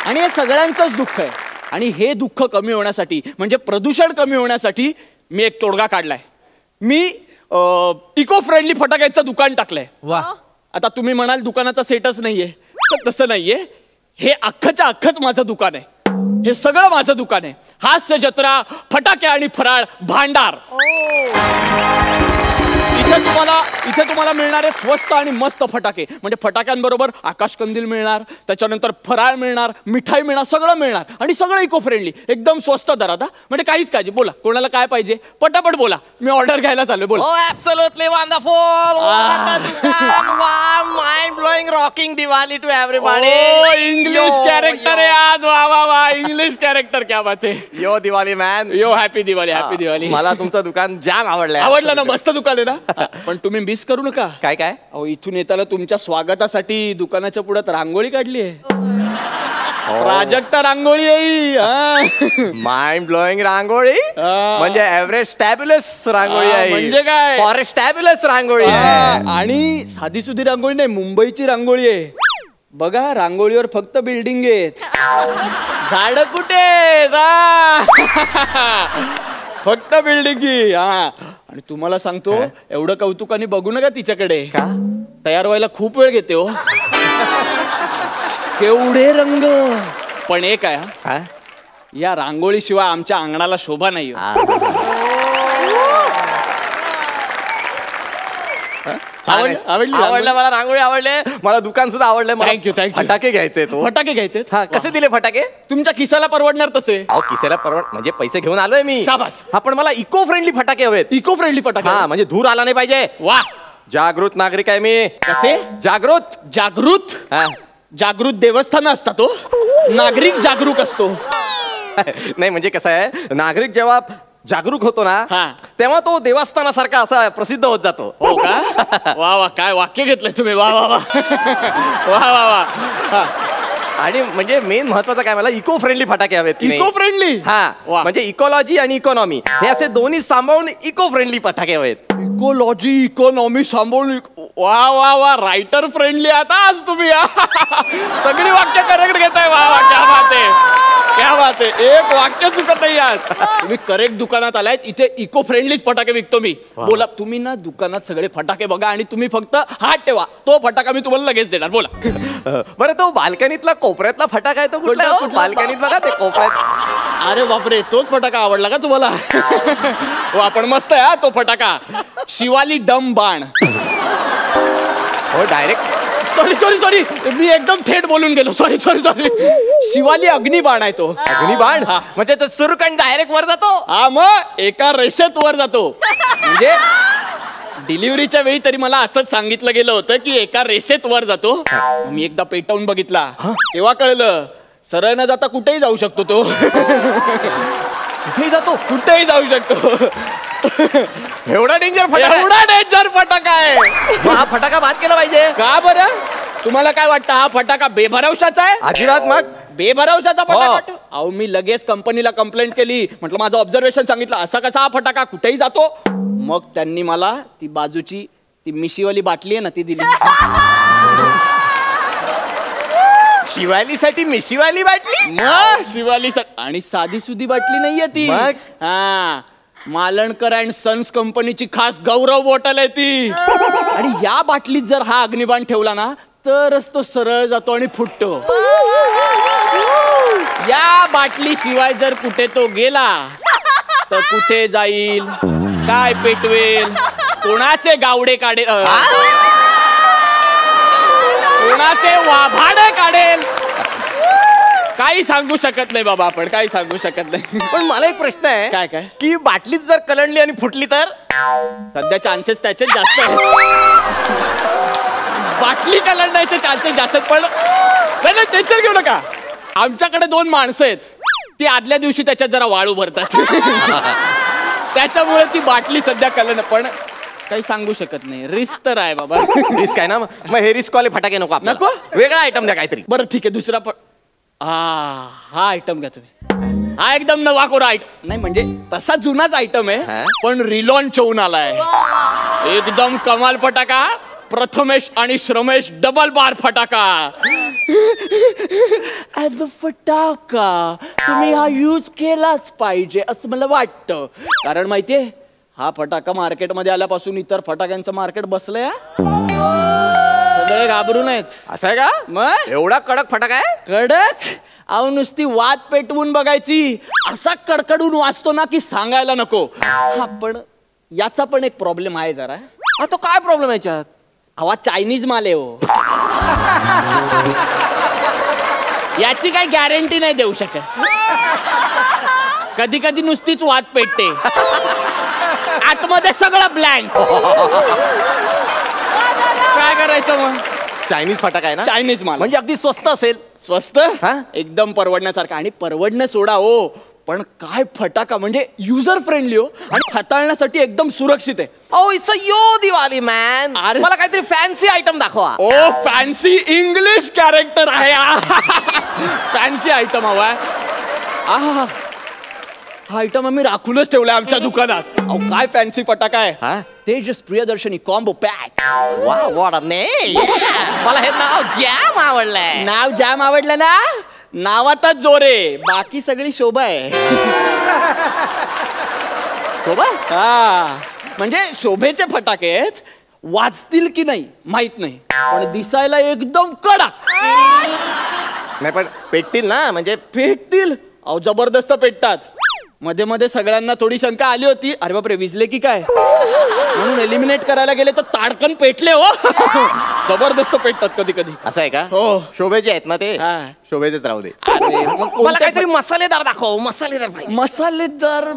आणि हे सगळ्यांचंच दुःख आहे. आणि हे दुःख कमी होण्यासाठी म्हणजे प्रदूषण कमी होण्यासाठी मी एक तोडगा काढलाय. मी इको फ्रेंडली फटाक्याचं दुकान टाकलंय. वा. आता तुम्ही म्हणाल दुकानाचा सेटच नाहीये, तर तसं नाहीये. हे अख्खच्या अख्खच माझं दुकान आहे. हे सगळं माझं दुकान आहे. हास्य जत्रा, फटाके आणि फराळ भांडार. इथे तुम्हाला मिळणारे स्वस्त आणि मस्त फटाके. म्हणजे फटाक्यांबरोबर आकाशकंदील मिळणार, त्याच्यानंतर फराळ मिळणार, मिठाई मिळणार, सगळं मिळणार. आणि सगळं इको फ्रेंडली, एकदम स्वस्त दरात. म्हणजे काहीच काळजी. बोला कोणाला काय पाहिजे पटापट बोला, मी ऑर्डर घ्यायला चालू. बोला. Oh, absolutely wonderful. What a dukan. Wow, mind blowing, rocking Diwali to everybody. English character आहे आज. वा वा वा, इंग्लिश कॅरेक्टर. क्या बात आहे. यो दिवाळी मॅन. यो हॅपी दिवाळी. हॅपी दिवाळी. मला तुमचं दुकान जाम आवडलंय. आवडलं ना. मस्त दुकान आहे ना. पण तुम्ही मिस करू नका. काय काय? अहो इथून येताना तुमच्या स्वागतासाठी दुकानाच्या पुढ्यात रांगोळी काढली आहे. प्राजक्ता रांगोळी आहे. माइंड ब्लोईंग रांगोळी म्हणजे एव्हरेस्ट टॅब्युलस रांगोळी आहे. म्हणजे काय? फॉरेस्ट टॅब्युलस रांगोळी आहे. आणि साधी सुधी रांगोळी नाही, मुंबईची रांगोळी आहे. बघा रांगोळीवर फक्त बिल्डिंग आहेत, झाड कुठे फक्त बिल्डिंग. आणि तुम्हाला सांगतो एवढं कौतुकाने बघू नका तिच्याकडे. का? तयार व्हायला खूप वेळ घेते हो. केवढे रंग. पण एक आहे, या रांगोळीशिवाय आमच्या अंगणाला शोभा नाही. आवडलं मला, रांगोळी आवडले मला, दुकान सुद्धा आवडलंय. Thank you thank you. फटाके घ्यायचे. फटाके घ्यायचे. कसे दिले फटाके? तुमच्या खिसाला परवडणार तसे. अहो किसाला म्हणजे पैसे घेऊन आलोय मी. शाबास. हा पण मला इको फ्रेंडली फटाके हवेत. इको फ्रेंडली फटाके. हा म्हणजे धूर आला नाही पाहिजे. वा, जागृत नागरिक आहे मी. कसे जागृत? जागृत. हा. जागृत देवस्थान असता तो, नागरिक जागरूक असतो. नाही म्हणजे कसं आहे, नागरिक जेव्हा जागरूक होतो ना हा. तेव्हा तो देवस्थानासारखा असा प्रसिद्ध होत जातो. हो का? वा वा, काय वाक्य घेतलंय तुम्ही. वा वा वा वा वा वा. आणि म्हणजे मेन महत्वाचं काय, मला इको फ्रेंडली फटाके हवेत. Eco friendly. हा, म्हणजे इकॉलॉजी आणि इकॉनॉमी हे असे दोन्ही सांभाळून इको फ्रेंडली फटाके हवेत. इकोलॉजी इकॉनॉमी सांभाळून. वा वा वा, रायटर फ्रेंडली आता आज तुम्ही. सगळी वाक्य करेक्ट घेताय. वा वा, क्या बात आहे, क्या बात आहे. एक वाक्य चुकत नाही आज. तुम्ही करेक्ट दुकानात आलायत. इथे इको फ्रेंडलीच फटाके विकतो मी. बोला तुम्ही ना, दुकानात सगळे फटाके बघा आणि तुम्ही फक्त हात ठेवा, तो फटाका मी तुम्हाला लगेच देणार. बोला. बरं, तो बाल्कनीतला कोपऱ्यातला फटाका आहे तो कुठला? बाल्कनीत बघा ते कोपऱ्यात. अरे बापरे, तोच फटाका आवडला का तुम्हाला? वा, पण मस्त आहे हा तो फटाका. शिवाली डम बाण. हो, डायरेक्ट सॉरी सॉरी सॉरी, मी एकदम थेट बोलून गेलो. Sorry sorry sorry. शिवाली अग्निबाण आहे तो. अग्निबाण म्हणजे तो सुरकण डायरेक्ट वर जातो. हा, मग एका रेषेत वर जातो. म्हणजे डिलिव्हरीच्या वेळी तरी मला असंच सांगितलं गेलं होतं की एका रेषेत वर जातो. मी एकदा पेटवून बघितला, तेव्हा कळलं सरळ न जाता कुठेही जाऊ शकतो तो. कुठेही जातो, कुठेही जाऊ शकतो. एवढा डेंजर फटाका? एवढा डेंजर फटाका आहे. हा फटाका बाद केला पाहिजे. का बरं? तुम्हाला काय वाटतं हा फटाका बेभरवशाचा आहे? अजिबात. मग बेभरवशाचा फटाका? अहो, मी लगेच कंपनीला कंप्लेंट केली. म्हटलं माझं ऑब्झर्वेशन सांगितलं, असा कसा हा फटाका कुठेही जातो. मग त्यांनी मला ती बाजूची ती मिशीवाली बाटली आहे ना ती दिली. शिवालीसाठी मिशीवाली बाटली? मग शिवाली आणि साधी सुधी बाटली नाहीये ती. हा, मालणकर अँड सन्स कंपनीची खास गौरव बॉटल आहे ती. आणि या बाटलीत जर हा अग्निबाण ठेवला ना तरच तो सरळ जातो आणि फुटतो. या बाटली शिवाय जर कुठे तो गेला तर कुठे जाईल, काय पेटवेल, कोणाचे गावडे काढेल, कोणाचे वाभाडे काढेल, काही सांगू शकत नाही बाबा. आपण काही सांगू शकत नाही. पण मला एक प्रश्न आहे. काय काय? की बाटलीत जर कलंडली आणि फुटली तर? सध्या चान्सेस त्याचे जास्त आहेत. बाटली कलंडायचे चान्सेस जास्त आहेत. पण नाही, टेन्शन घेऊ नका. आमच्याकडे 2 माणसं आहेत, ती आदल्या दिवशी त्याच्यात जरा वाळू भरतात. त्याच्यामुळे ती बाटली सध्या कलंड. पण काही सांगू शकत नाही. रिस्क तर आहे बाबा. रिस्क आहे ना. मग हे रिस्क वाले फटाके नको आपल्याला. नको? वेगळा आयटम द्या काहीतरी. बरं ठीक आहे, दुसरा पण. हा आयटम घ्या तुम्ही. हा एकदम नवाकोरा आयटम नाही, म्हणजे तसा जुनाच आयटम आहे पण रिलॉन्च होऊन आलाय. एकदम कमाल फटाका. प्रथमेश आणि श्रमेश डबल बार फटाका. ऍज अ फटाका तुम्ही हा यूज केलाच पाहिजे असं मला वाटतं. कारण माहितीये, हा फटाका मार्केटमध्ये आल्यापासून इतर फटाक्यांचं मार्केट बसलंय. सगळे घाबरून आहेत. असं आहे का? मग एवढा कडक फटाका आहे? कडक? अहो, नुसती वात पेटवून बघायची, असा कडकडून वाजतो ना की सांगायला नको. हा, पण याचा पण एक प्रॉब्लेम आहे जरा. हा, तो काय प्रॉब्लेम आहे याच्यात? हवा चायनीज माल आहे हो. याची काही गॅरंटी नाही देऊ शकत. कधी कधी नुसतीच वात पेटते, आतमध्ये सगळं ब्लँक. काय करायचं मग? चायनीज फटाका आहे ना? चायनीज माल म्हणजे अगदी स्वस्त असेल. स्वस्त? एकदम परवडण्यासारखा. आणि परवडणं सोडा हो, पण काय फटाका, म्हणजे युजर फ्रेंडली हो आणि हाताळण्यासाठी एकदम सुरक्षित आहे. Oh, it's a yo Diwali man. मला काहीतरी फॅन्सी आयटम दाखवा. ओ, फॅन्सी इंग्लिश कॅरेक्टर आहे. फॅन्सी आयटम हवाय. हा आयटम आम्ही राखूनच ठेवलाय आमच्या दुकानात. अहो, काय फॅन्सी फटाका आहे. Tejas Priyadarshini combo pack. वा, व्हॉट अ नेम. मला हे नाव जॅम आवडलंय. नाव जॅम आवडलं ना? नावातच जोर आहे, बाकी सगळी शोभा आहे. शोभा? हा, म्हणजे शोभेचे फटाके आहेत. वाजतील की नाही माहित नाही, पण दिसायला एकदम कडक. नाही पण पेटतील ना? म्हणजे पेटतील. अहो जबरदस्त पेटतात. मध्ये मध्ये सगळ्यांना थोडी शंका आली होती, अरे बापरे विजले की काय, म्हणून एलिमिनेट करायला गेले तर ताडकन पेटले हो. जबरदस्त पेटतात कधी कधी. असं आहे का? हो. शोभेचे आहेत ना ते? शोभेचेच राहू दे. मला काहीतरी मसालेदार दाखव. मसालेदार पाहिजे. मसालेदार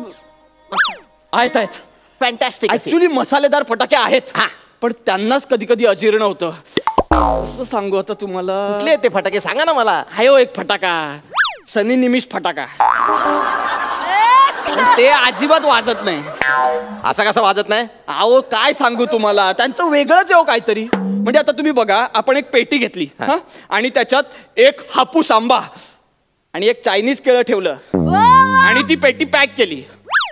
आहेत आहेत. फॅन्टॅस्टिक. ऍक्च्युली मसालेदार फटाके आहेत, पण त्यांनाच कधी कधी अजीर्ण होतं. असं सांगू आता तुम्हाला. कुठले ते फटाके सांगा ना मला. आहे हो एक फटाका, सनी निमिष फटाका. ते अजिबात वाजत नाही. असं कसं वाजत नाही? अहो काय सांगू तुम्हाला, त्यांचं वेगळंच आहे हो काहीतरी. म्हणजे आता तुम्ही बघा, आपण एक पेटी घेतली आणि त्याच्यात एक हापूस आंबा आणि एक चायनीज केळं ठेवलं आणि ती पेटी पॅक केली.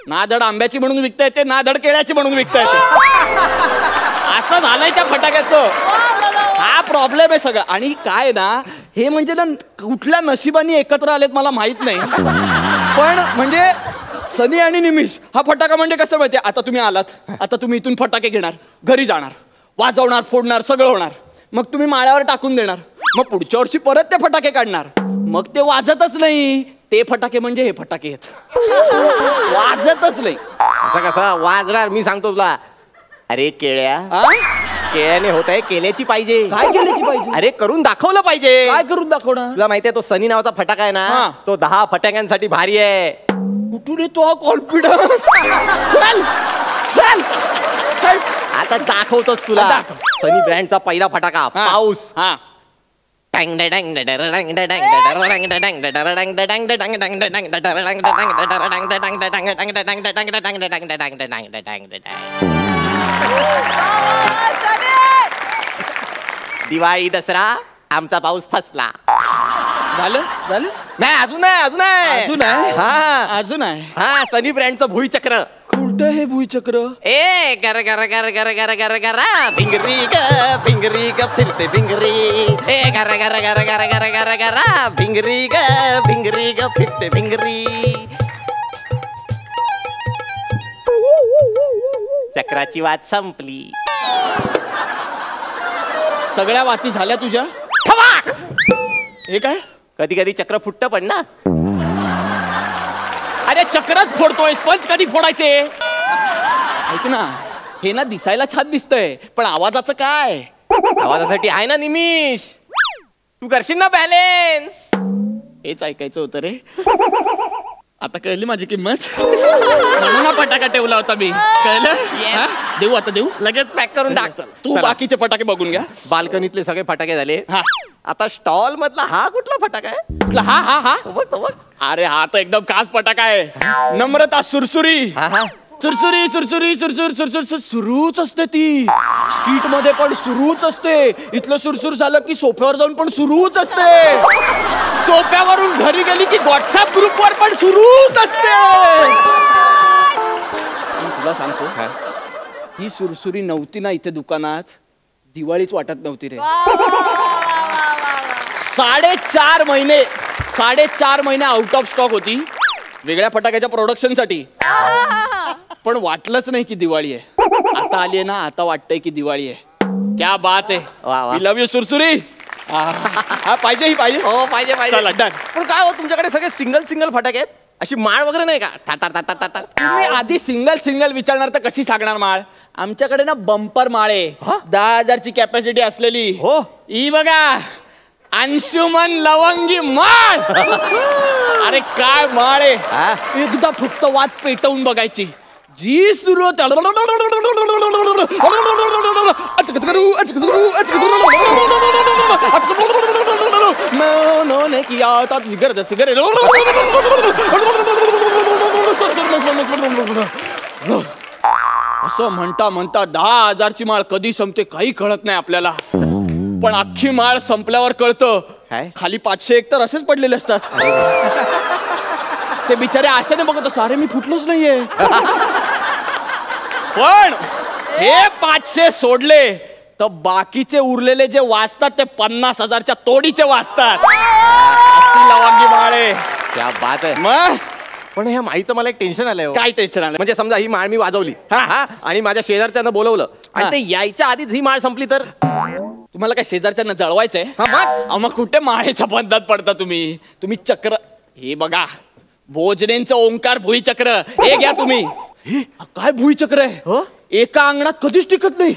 ना धड आंब्याची म्हणून विकता येते, ना धड केळ्याची म्हणून विकता येते. असं झालंय त्या फटाक्याचं. हा प्रॉब्लेम आहे सगळं. आणि काय ना, हे म्हणजे ना कुठल्या नशिबाने एकत्र आलेत मला माहित नाही, पण म्हणजे सनी आणि निमिष हा फटाका म्हणजे कसं माहितीये, आता तुम्ही आलात, आता तुम्ही इथून फटाके घेणार, घरी जाणार, वाजवणार, फोडणार, सगळं होणार. मग तुम्ही माळ्यावर टाकून देणार. मग पुढच्या वर्षी परत ते फटाके काढणार. मग ते वाजतच नाही. ते फटाके म्हणजे हे फटाके आहेत, वाजतच नाही. असं कसं वाजणार? मी सांगतो तुला. अरे केळ्या, केळ्याने होत आहे, केल्याची पाहिजे. काय केल्याची पाहिजे? अरे करून दाखवलं पाहिजे. काय करून दाखवणार? तुला माहितीये तो सनी नावाचा फटाका आहे ना, तो 10 फटाक्यांसाठी भारी आहे. कुठून येतो हा कॉन्फिडन्स? चल चल आता दाखवतोच तुला. सनी ब्रँडचा पहिला फटाका, पाऊस. दिवाळी दसरा आमचा पाऊस फसला. झालं झालं? नाही अजून आहे, अजून आहे, अजून आहे. हा अजून आहे. हा सनी ब्रँडचं भुईचक्र. कुठं हे भुईचक्र? ए गर गर गर गर गर गर गरा भिंगरी ग फिरते भिंगरी. ए गर गर गर गर गर गर गरा भिंगरी ग फिरते भिंगरी. चक्राची वाट संपली. सगळ्या वाती झाल्या तुझ्या? हे काय? कधी कधी चक्र फुटतं पण ना. अरे चक्रच फोडतोय, स्पंज कधी फोडायचे? ऐक ना, हे ना दिसायला छान दिसतंय, पण आवाजाचं काय? आवाजासाठी आहे ना निमिष, तू करशील ना बॅलेन्स. हेच ऐकायचं होतं रे. आता कळली माझी किंमत. म्हणून हा फटाका ठेवला होता मी, कळलं? देऊ आता, देऊ लगेच पॅक करून टाक. तू बाकीचे फटाके बघून घ्या. बाल्कनीतले सगळे फटाके झाले. आता स्टॉल मधला हा कुठला फटाका आहे? कुठला? हा हा हा बघ. अरे हा तर एकदम खास फटाका आहे. नम्रता सुरसुरी. सुरसुरी सुरसुरी सुरसुर सुरसुर सुरूच असते ती. स्किट मध्ये पण सुरूच असते. इथलं सुरसुर झालं की सोफ्यावर जाऊन पण सुरूच असते. सोफ्यावरून घरी गेली की व्हॉट्सअप ग्रुपवर पण सुरूच असते. तुला सांगतो, ही सुरसुरी नव्हती ना इथे दुकानात, दिवाळीच वाटत नव्हती रे. 4.5 महिने आउट ऑफ स्टॉक होती वेगळ्या फटाक्याच्या प्रोडक्शन साठी. पण वाटलंच नाही की दिवाळी आहे. आता आली आहे ना, आता वाटतंय की दिवाळी आहे. क्या बात आहे. वी लव्ह यू सुरसुरी. हा पाहिजे, ही पाहिजे. हो पाहिजे पाहिजे. चला डन. पण काय हो, तुमच्याकडे सगळे सिंगल फटाके आहेत, अशी माळ वगैरे नाही का? तुम्ही आधी सिंगल विचारणार तर कशी सांगणार माळ? आमच्याकडे ना बंपर माळ आहे, 10,000ची कॅपॅसिटी असलेली. हो ही बघा, अंशुमन लवंगी माळ. अरे काय माळ आहे, एकदा फक्त वात पेटवून बघायची. जी सुरू होते असं म्हणता म्हणता 10,000ची माळ कधी संपते काही कळत नाही आपल्याला. पण अख्खी माळ संपल्यावर कळतं खाली 501 तर असेच पडलेले असतात. ते बिचारे आशेने बघत असतात, अरे मी फुटलोच नाहीये. पण हे 500 सोडले तर बाकीचे उरलेले जे वाचतात ते 50,000च्या तोडीचे वाचतात. अशी लवंगी माळ आहे. क्या बात आहे. मग पण ह्या माळीचं मला एक टेन्शन आलंय. काय टेन्शन आलं? म्हणजे समजा ही माळ मी वाजवली आणि माझ्या शेजारच्यांना बोलवलं आणि ते यायच्या आधीच ही माळ संपली तर? तुम्हाला काय शेजारच्यांना जळवायचंय? मग कुठे माळेच्या बंधात पडता तुम्ही चक्र. हे बघा, भोजनेंचं ओंकार भुईचक्र हे घ्या तुम्ही. काय भुईचक्र आहे? एका अंगणात कधीच टिकत नाही,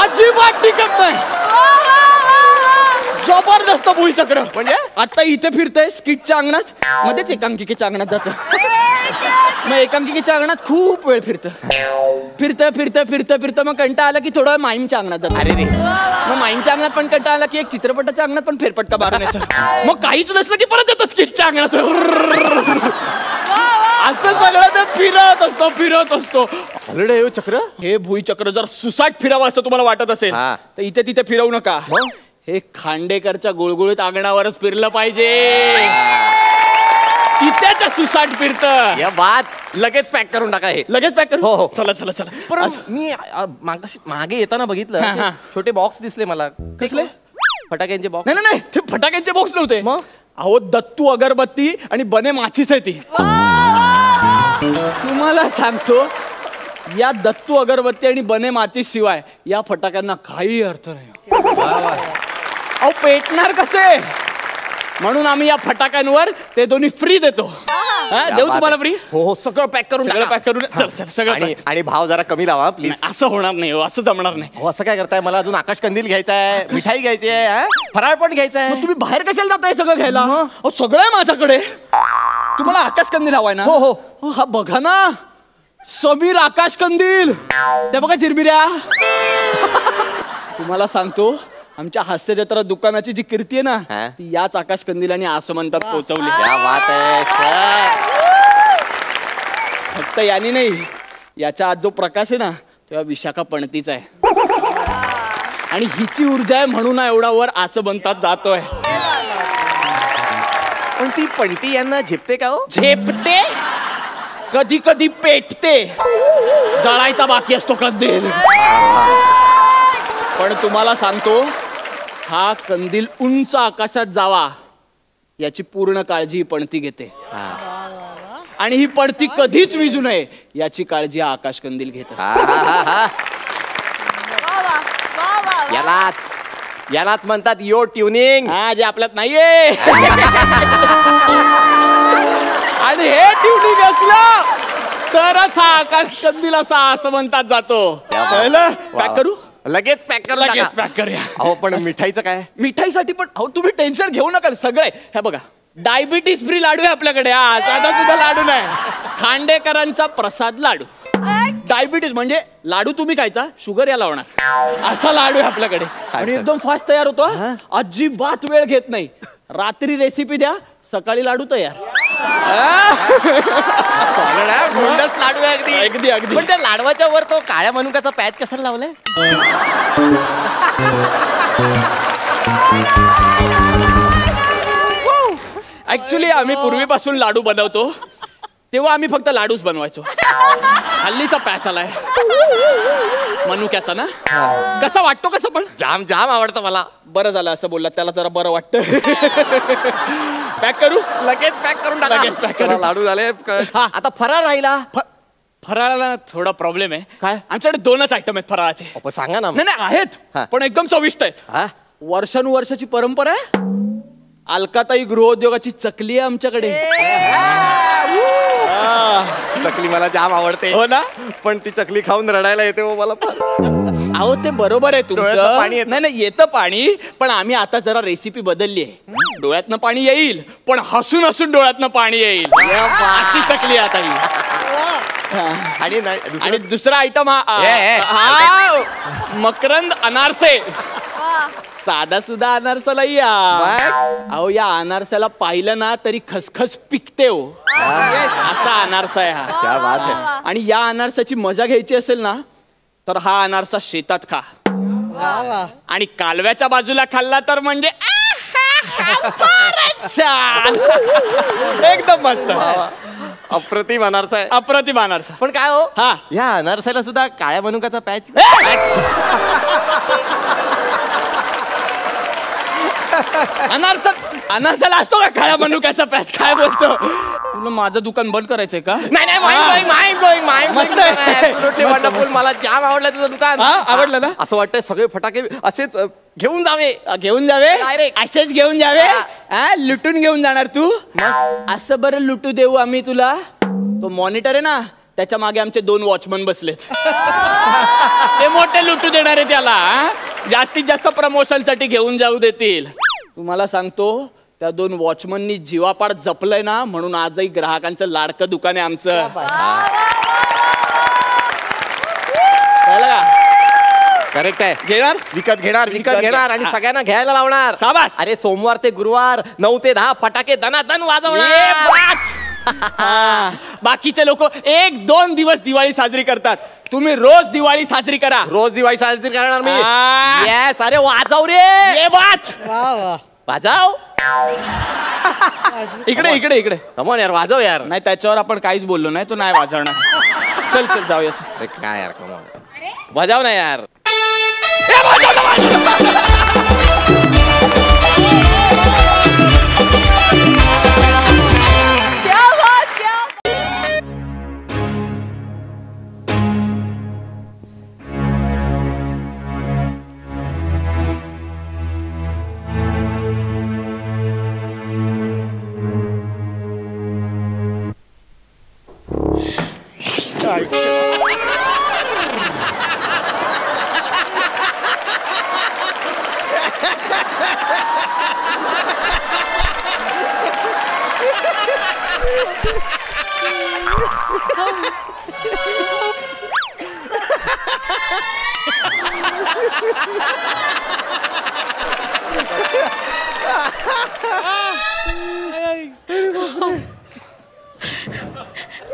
अजिबात टिकत नाही. जबरदस्त भुईचक्र. म्हणजे आता इथे फिरतंय स्किटच्या अंगणात, मध्येच एकांकिकेच्या अंगणात जातं. मग एकांकिकेच्या अंगणात खूप वेळ फिरतं मग कंटाळा आला की थोडं माईमच्या अंगणात जातं. अरे रे. मग माईमच्या अंगणात पण कंटाळा आला की एक चित्रपटाच्या अंगणात पण फेरफटका मारून येतं. मग काहीच नसलं की परत येतं स्किटच्या अंगणात. असं सगळं ते फिरत असतो. हे चक्र, हे भुईचक्र जर सुसाट फिरावं असं तुम्हाला वाटत असेल तर इथे तिथे फिरवू नका. हे खांडेकरच्या गुळगुळीत अंगणावरच फिरलं पाहिजे. तिथेच सुसाट फिरत. या बात लगेच पॅक करून टाका. हे लगेच पॅक करू. हो. चला. मी मागे येताना बघितलं छोटे बॉक्स दिसले मला. कसले? फटाक्यांचे बॉक्स. नाही ते फटाक्यांचे बॉक्स नव्हते. मग अहो दत्तू अगरबत्ती आणि बने माचीस आहे ती. तुम्हाला सांगतो या दत्तू अगरबत्ती आणि बने माचीस शिवाय या फटाक्यांना काही अर्थ नाही. अहो पेटणार कसे, म्हणून आम्ही या फटाक्यांवर ते दोन्ही फ्री देतो. देऊ तुम्हाला फ्री. हो सगळं पॅक करून चल सगळं. आणि भाव जरा कमी लावा प्लीज. असं होणार नाही, असं जमणार नाही. हो असं काय करताय? मला अजून आकाश कंदील घ्यायचा आहे, मिठाई घ्यायची आहे, फराळ पण घ्यायचा आहे. तुम्ही बाहेर कशाला जाताय सगळं घ्यायला? अहो सगळं आहे माझ्याकडे. तुम्हाला आकाश कंदील हवाय ना? हो. हा बघा ना, समीर आकाश कंदील. ते बघा चिरबिऱ्या. तुम्हाला सांगतो आमच्या हास्य जत्रा दुकानाची जी कीर्ती आहे ना ती याच आकाश कंदिलांनी आसमंतात पोहोचवली. क्या बात आहे. फक्त यानी नाही, याच्या आज जो प्रकाश आहे ना तो या विशाखा पणतीचा आहे आणि हिची ऊर्जा आहे म्हणून एवढा वर आसमंतात जातोय. पण ती पणती यांना झेपते का हो? झेपते, कधी कधी पेटते, जळायचा बाकी असतो कंदील. पण तुम्हाला सांगतो हा कंदील उंच आकाशात जावा याची पूर्ण काळजी ही पणती घेते. आणि ही पणती कधीच विझू नये याची काळजी हा आकाश कंदील घेत असतो. यालाच म्हणतात यो ट्युनिंग. जे आपल्यात नाहीये. आणि हे ट्युनिंग असलं तरच हा आकाश कंदील असा आसमंतात जातो. काय करू? लगेच पॅक करूया. अहो पण मिठाईचं काय? मिठाईसाठी पण अहो तुम्ही टेन्शन घेऊ नका. सगळे हे बघा डायबिटीस फ्री लाडू आहे आपल्याकडे. साधा सुद्धा लाडू नाही, खांडेकरांचा प्रसाद लाडू. डायबिटीस म्हणजे लाडू तुम्ही खायचा, शुगर याला होणार असा लाडू आहे आपल्याकडे. आणि एकदम फास्ट तयार होतो. अजिबात वेळ घेत नाही. रात्री रेसिपी द्या, सकाळी लाडू तयार. लाडू आहे अगदी. पण त्या लाडवाच्या वर तो काळ्या मनुकाचा पॅच कसा लावलाय? ऍक्च्युली आम्ही पूर्वीपासून लाडू बनवतो तेव्हा आम्ही फक्त लाडूच बनवायचो. हल्लीचा पॅच आलाय मनुक्याचा ना. कसा वाटतो? कसं पण जाम आवडतं मला. बरं झालं असं बोलला, त्याला जरा बरं वाटतं. पॅक करू? लगेच पॅक करून टाका. लगेच पॅक करू. लाडू झाले. आता फराळ राहिला. फराळाला थोडा प्रॉब्लेम आहे. काय? आमच्याकडे 2च आयटम आहेत फराळाचे. सांगा ना. नाही आहेत पण एकदम चविष्ट आहेत. वर्षानुवर्षाची परंपरा आहे. अलकाताई गृहोद्योगाची चकली आहे आमच्याकडे. चकली मला जाम आवडते. हो ना. पण ती चकली खाऊन रडायला येते मला. अहो ते बरोबर आहे तुमचं. पाणी येतं. नाही येतं पाणी, पण आम्ही आता जरा रेसिपी बदलली आहे. डोळ्यातनं पाणी येईल पण हसून हसून डोळ्यातनं पाणी येईल अशी चकली आता ही. आणि दुसरा आयटम हा मकरंद अनारसे. साधा सुद्धा अनारसाला या. अहो या अनारसाला पाहिलं ना तरी खसखस पिकते हो. असा अनारसा आहे हा. क्या बात आहे. आणि या अनारसाची मजा घ्यायची असेल ना तर हा अनारसा शेतात खा. आणि कालव्याच्या बाजूला खाल्ला तर म्हणजे एकदम मस्त. अप्रतिम अनारसा आहे. अप्रतिम अनारसा. पण काय हो हा या अनारसाला सुद्धा काळ्या मनुकाचा पॅच. अनारसा अनासाला असतो का काळ्या मनुक्याचा पॅच? काय बोलतो तुला? माझं दुकान बंद करायचंय का? नाही माइंड ब्लोईंग वंडरफुल. मला जाम आवडलं तुझं दुकान. आवडलं ना? असं वाटतंय सगळे फटाके असेच घेऊन जावे. Direct. असेच घेऊन जावे. लुटून घेऊन जाणार तू? असं बरं लुटू देऊ आम्ही तुला? तो मॉनिटर आहे ना, त्याच्या मागे आमचे 2 वॉचमन बसलेत. ते मोठे लुटू देणार आहे त्याला. जास्तीत जास्त प्रमोशन साठी घेऊन जाऊ देतील. तुम्हाला सांगतो, त्या 2 वॉचमननी जीवापाड जपलंय ना, म्हणून आजही ग्राहकांचं लाडकं दुकान आहे आमचं. कळलं का? करेक्ट आहे. घेणार? विकत घेणार आणि सगळ्यांना घ्यायला लावणार. शाबास. अरे सोमवार ते गुरुवार 9 ते 10 फटाके दनादन वाजवणार. बाकीचे लोक 1-2 दिवस दिवाळी साजरी करतात. तुम्ही रोज दिवाळी साजरी करा. रोज दिवाळी साजरी करणार मी. आ. येस. अरे वाजव रे. ये वाच. वाजव. इकडे कमॉन यार, वाजव यार. नाही, त्याच्यावर आपण काहीच बोललो नाही. तो नाही वाजवणार. चल जाऊया. अरे काय यार, कमॉन वाजव ना यार.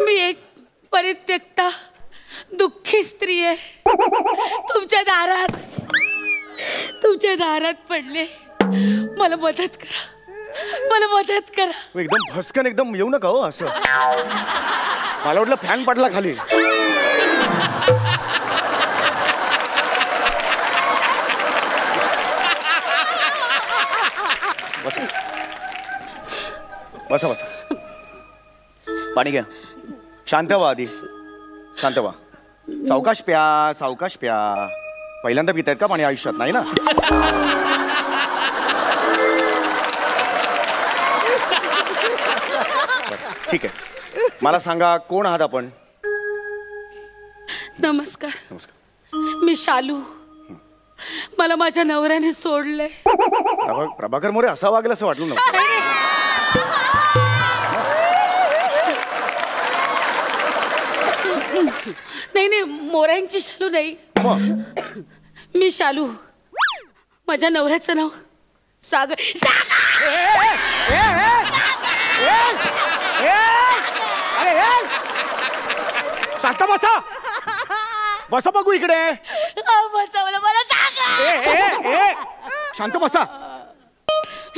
मी एक परित्यक्ता दुःखी स्त्री आहे. तुमच्या दारात पडले. मला मदत करा. एकदम भस्कन एकदम येऊ नका हो असं. मला वाटलं फॅन पडला खाली. बसा. पाणी घ्या. शांत व्हा आधी. शांत व्हा. सावकाश प्या. पहिल्यांदा पितायत का पाणी आयुष्यात? नाही ना. ठीक आहे. मला सांगा, कोण आहात आपण? नमस्कार. मी शालू. मला माझ्या नवऱ्याने सोडलंय. प्रभाकर मोरे असा वागेल असं वाटलं नव्हतं. नाही, मोऱ्यांची शालू नाही. मी शालू. माझ्या नवऱ्याचं नाव सागर. शांत बसा बघू इकडे. मला सांगा.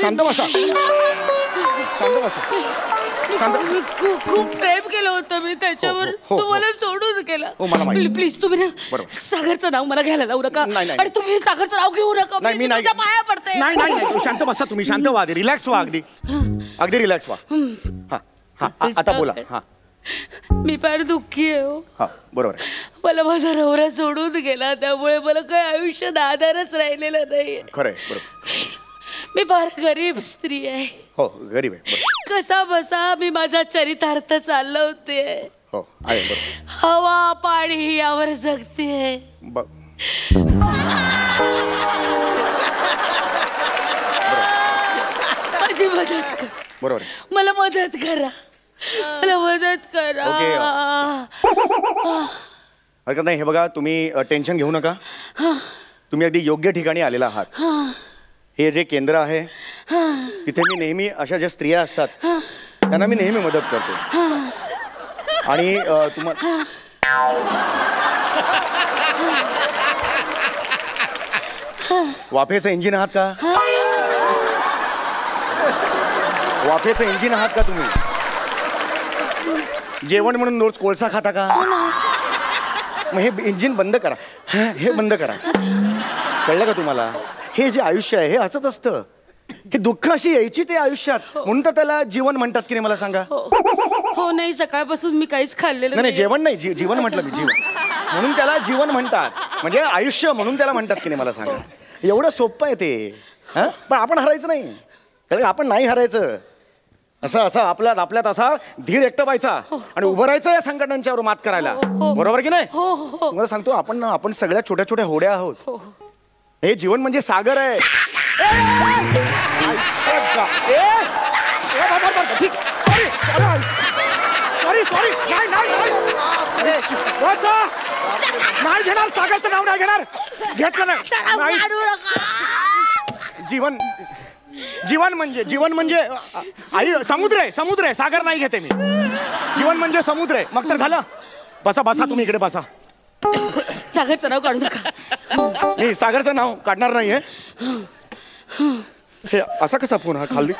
शांत बसा. मी खूप प्रेम केलं होतं मी त्याच्यावर. तुम्हाला सोडून केलं. प्लीज तुम्ही ना सागरचं नाव मला घ्यायला लावू नका. आणि तुम्ही सागरचं नाव घेऊ नका. नाही, पाया पडते. नाही. शांत बसा तुम्ही. शांत व्हा. रिलॅक्स व्हा. अगदी रिलॅक्स व्हा. आता बोला. मी फार दुःखी आहे हो. बरोबर आहे. मला माझा नवरा सोडून गेला, त्यामुळे मला काही आयुष्यात आधारच राहिलेला नाही. खरंय. बरोबर. मी फार गरीब स्त्री आहे. हो, गरीब आहे. कसा बसा मी माझा चरितार्थ चाललं होते. हो, आहे. बरोबर. हवा पाणी यावर जगते. माझी मदत कर. बरोबर. मला मदत करा. हरकत नाही. हे बघा, तुम्ही टेन्शन घेऊ नका. तुम्ही अगदी योग्य ठिकाणी आलेला आहात. हे जे केंद्र आहे तिथे मी नेहमी अशा ज्या स्त्रिया असतात त्यांना मी नेहमी मदत करतो. आणि तुम्हाला वाफेचं इंजिन आहात का? वाफेचं इंजिन आहात का तुम्ही? जेवण म्हणून रोज कोळसा खाता का? मग हे इंजिन बंद करा. हे बंद करा. कळलं का तुम्हाला? हे जे आयुष्य आहे हे असंच असतं. ही दुःख अशी यायची ते आयुष्यात, म्हणून तर त्याला जीवन म्हणतात की नाही मला सांगा. हो नाही, सकाळपासून मी काहीच खाल्लेलं नाही जेवण नाही, जीवन म्हटलं मी, जीवन म्हणून त्याला जीवन म्हणतात, म्हणजे आयुष्य म्हणून त्याला म्हणतात की नाही मला सांगा. एवढं सोपं आहे ते. हा, पण आपण हरायचं नाही, कारण आपण नाही हरायचं. असं आपल्यात असा धीर एकटं व्हायचा आणि उभं राहायचं या संकटांच्यावर मात करायला. बरोबर की नाही? मला सांगतो, आपण सगळ्या छोट्या छोट्या होड्या आहोत. हे जीवन म्हणजे सागर आहे. सॉरी नाही घेणार, सागरचं नाव नाही घेणार, घेतलं नाही. जीवन म्हणजे आई समुद्र आहे, सागर नाही घेते मी. जीवन म्हणजे समुद्र आहे. मग तर झालं. बसा तुम्ही इकडे बसा. सागरचं नाव काढू नका. मी सागरचं नाव काढणार नाहीये. हे असा कसा फोन हा खाली?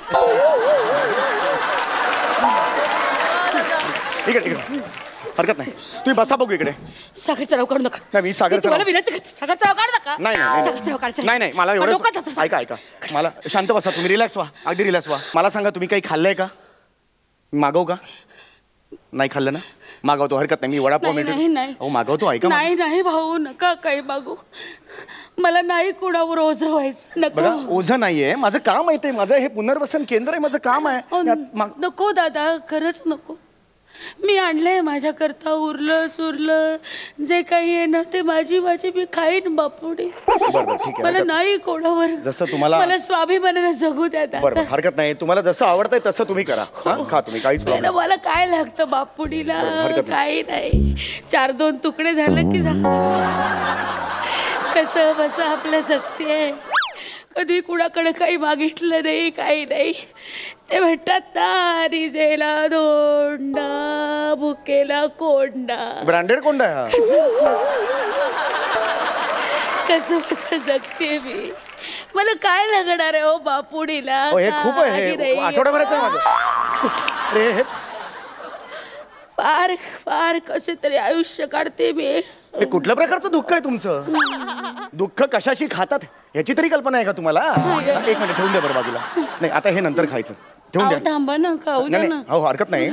इकडे हरकत नाही, तुम्ही बसा बघू इकडे. सागरचं नाव काढू नका. नाही मी सागरचं नाव विनंती करते, सागरचं नाव काढू नका. नाही मला एवढं ऐका, मला शांत बसा तुम्ही, रिलॅक्स व्हा, अगदी रिलॅक्स व्हा. मला सांगा, तुम्ही काही खाल्लंय का? मागवू का? नाही खाल्लं ना, मागवतो, हरकत नाही. मी वडापाव मिळतो मागवतो. ऐका, नाही भाऊ, नका काही मागू. मला नाही कोणावर ओझं व्हायचं. बघा, ओझं नाहीये, माझं काम आहे ते. माझं हे पुनर्वसन केंद्र आहे, माझं काम आहे. नको दादा, खरंच नको. मी आणलंय माझ्याकरता, उरलं सुरलं जे काही आहे ना ते माझी मी खाईन बापुडी. मला नाही कोणावर, जसं तुम्हाला, मला स्वाभिमानाने जगू द्या. बरोबर, हरकत नाही. तुम्हाला जसं आवडतंय तसं तुम्ही करा. खा तुम्ही, काहीच प्रॉब्लेम. मला काय लागतं बापुडीला? काही नाही. 4-2 तुकडे झालं की कसं बसं आपलं जगते. कधी कुणाकडे काही मागितलं नाही, काही नाही. ते म्हणतात ना, रिजेला धोंडा भुकेला कोंडा. ब्रँडेड कोंडा. कसं कसं जगते मी. मला काय लागणार आहे हो बापुडीला? हे खूप आहे, आठवड्याभराचं माझं. फार कसे तरी आयुष्य काढते मी. हे कुठल्या प्रकारचं दुःख आहे तुमचं? दुःख कशाशी खातात ह्याची तरी कल्पना आहे का तुम्हाला? एक मिनिट ठेवून द्या बरं बाजूला. नाही, आता हे नंतर खायचं, ठेवून द्या. थांबा ना, खाऊ द्या ना. हो हरकत नाही,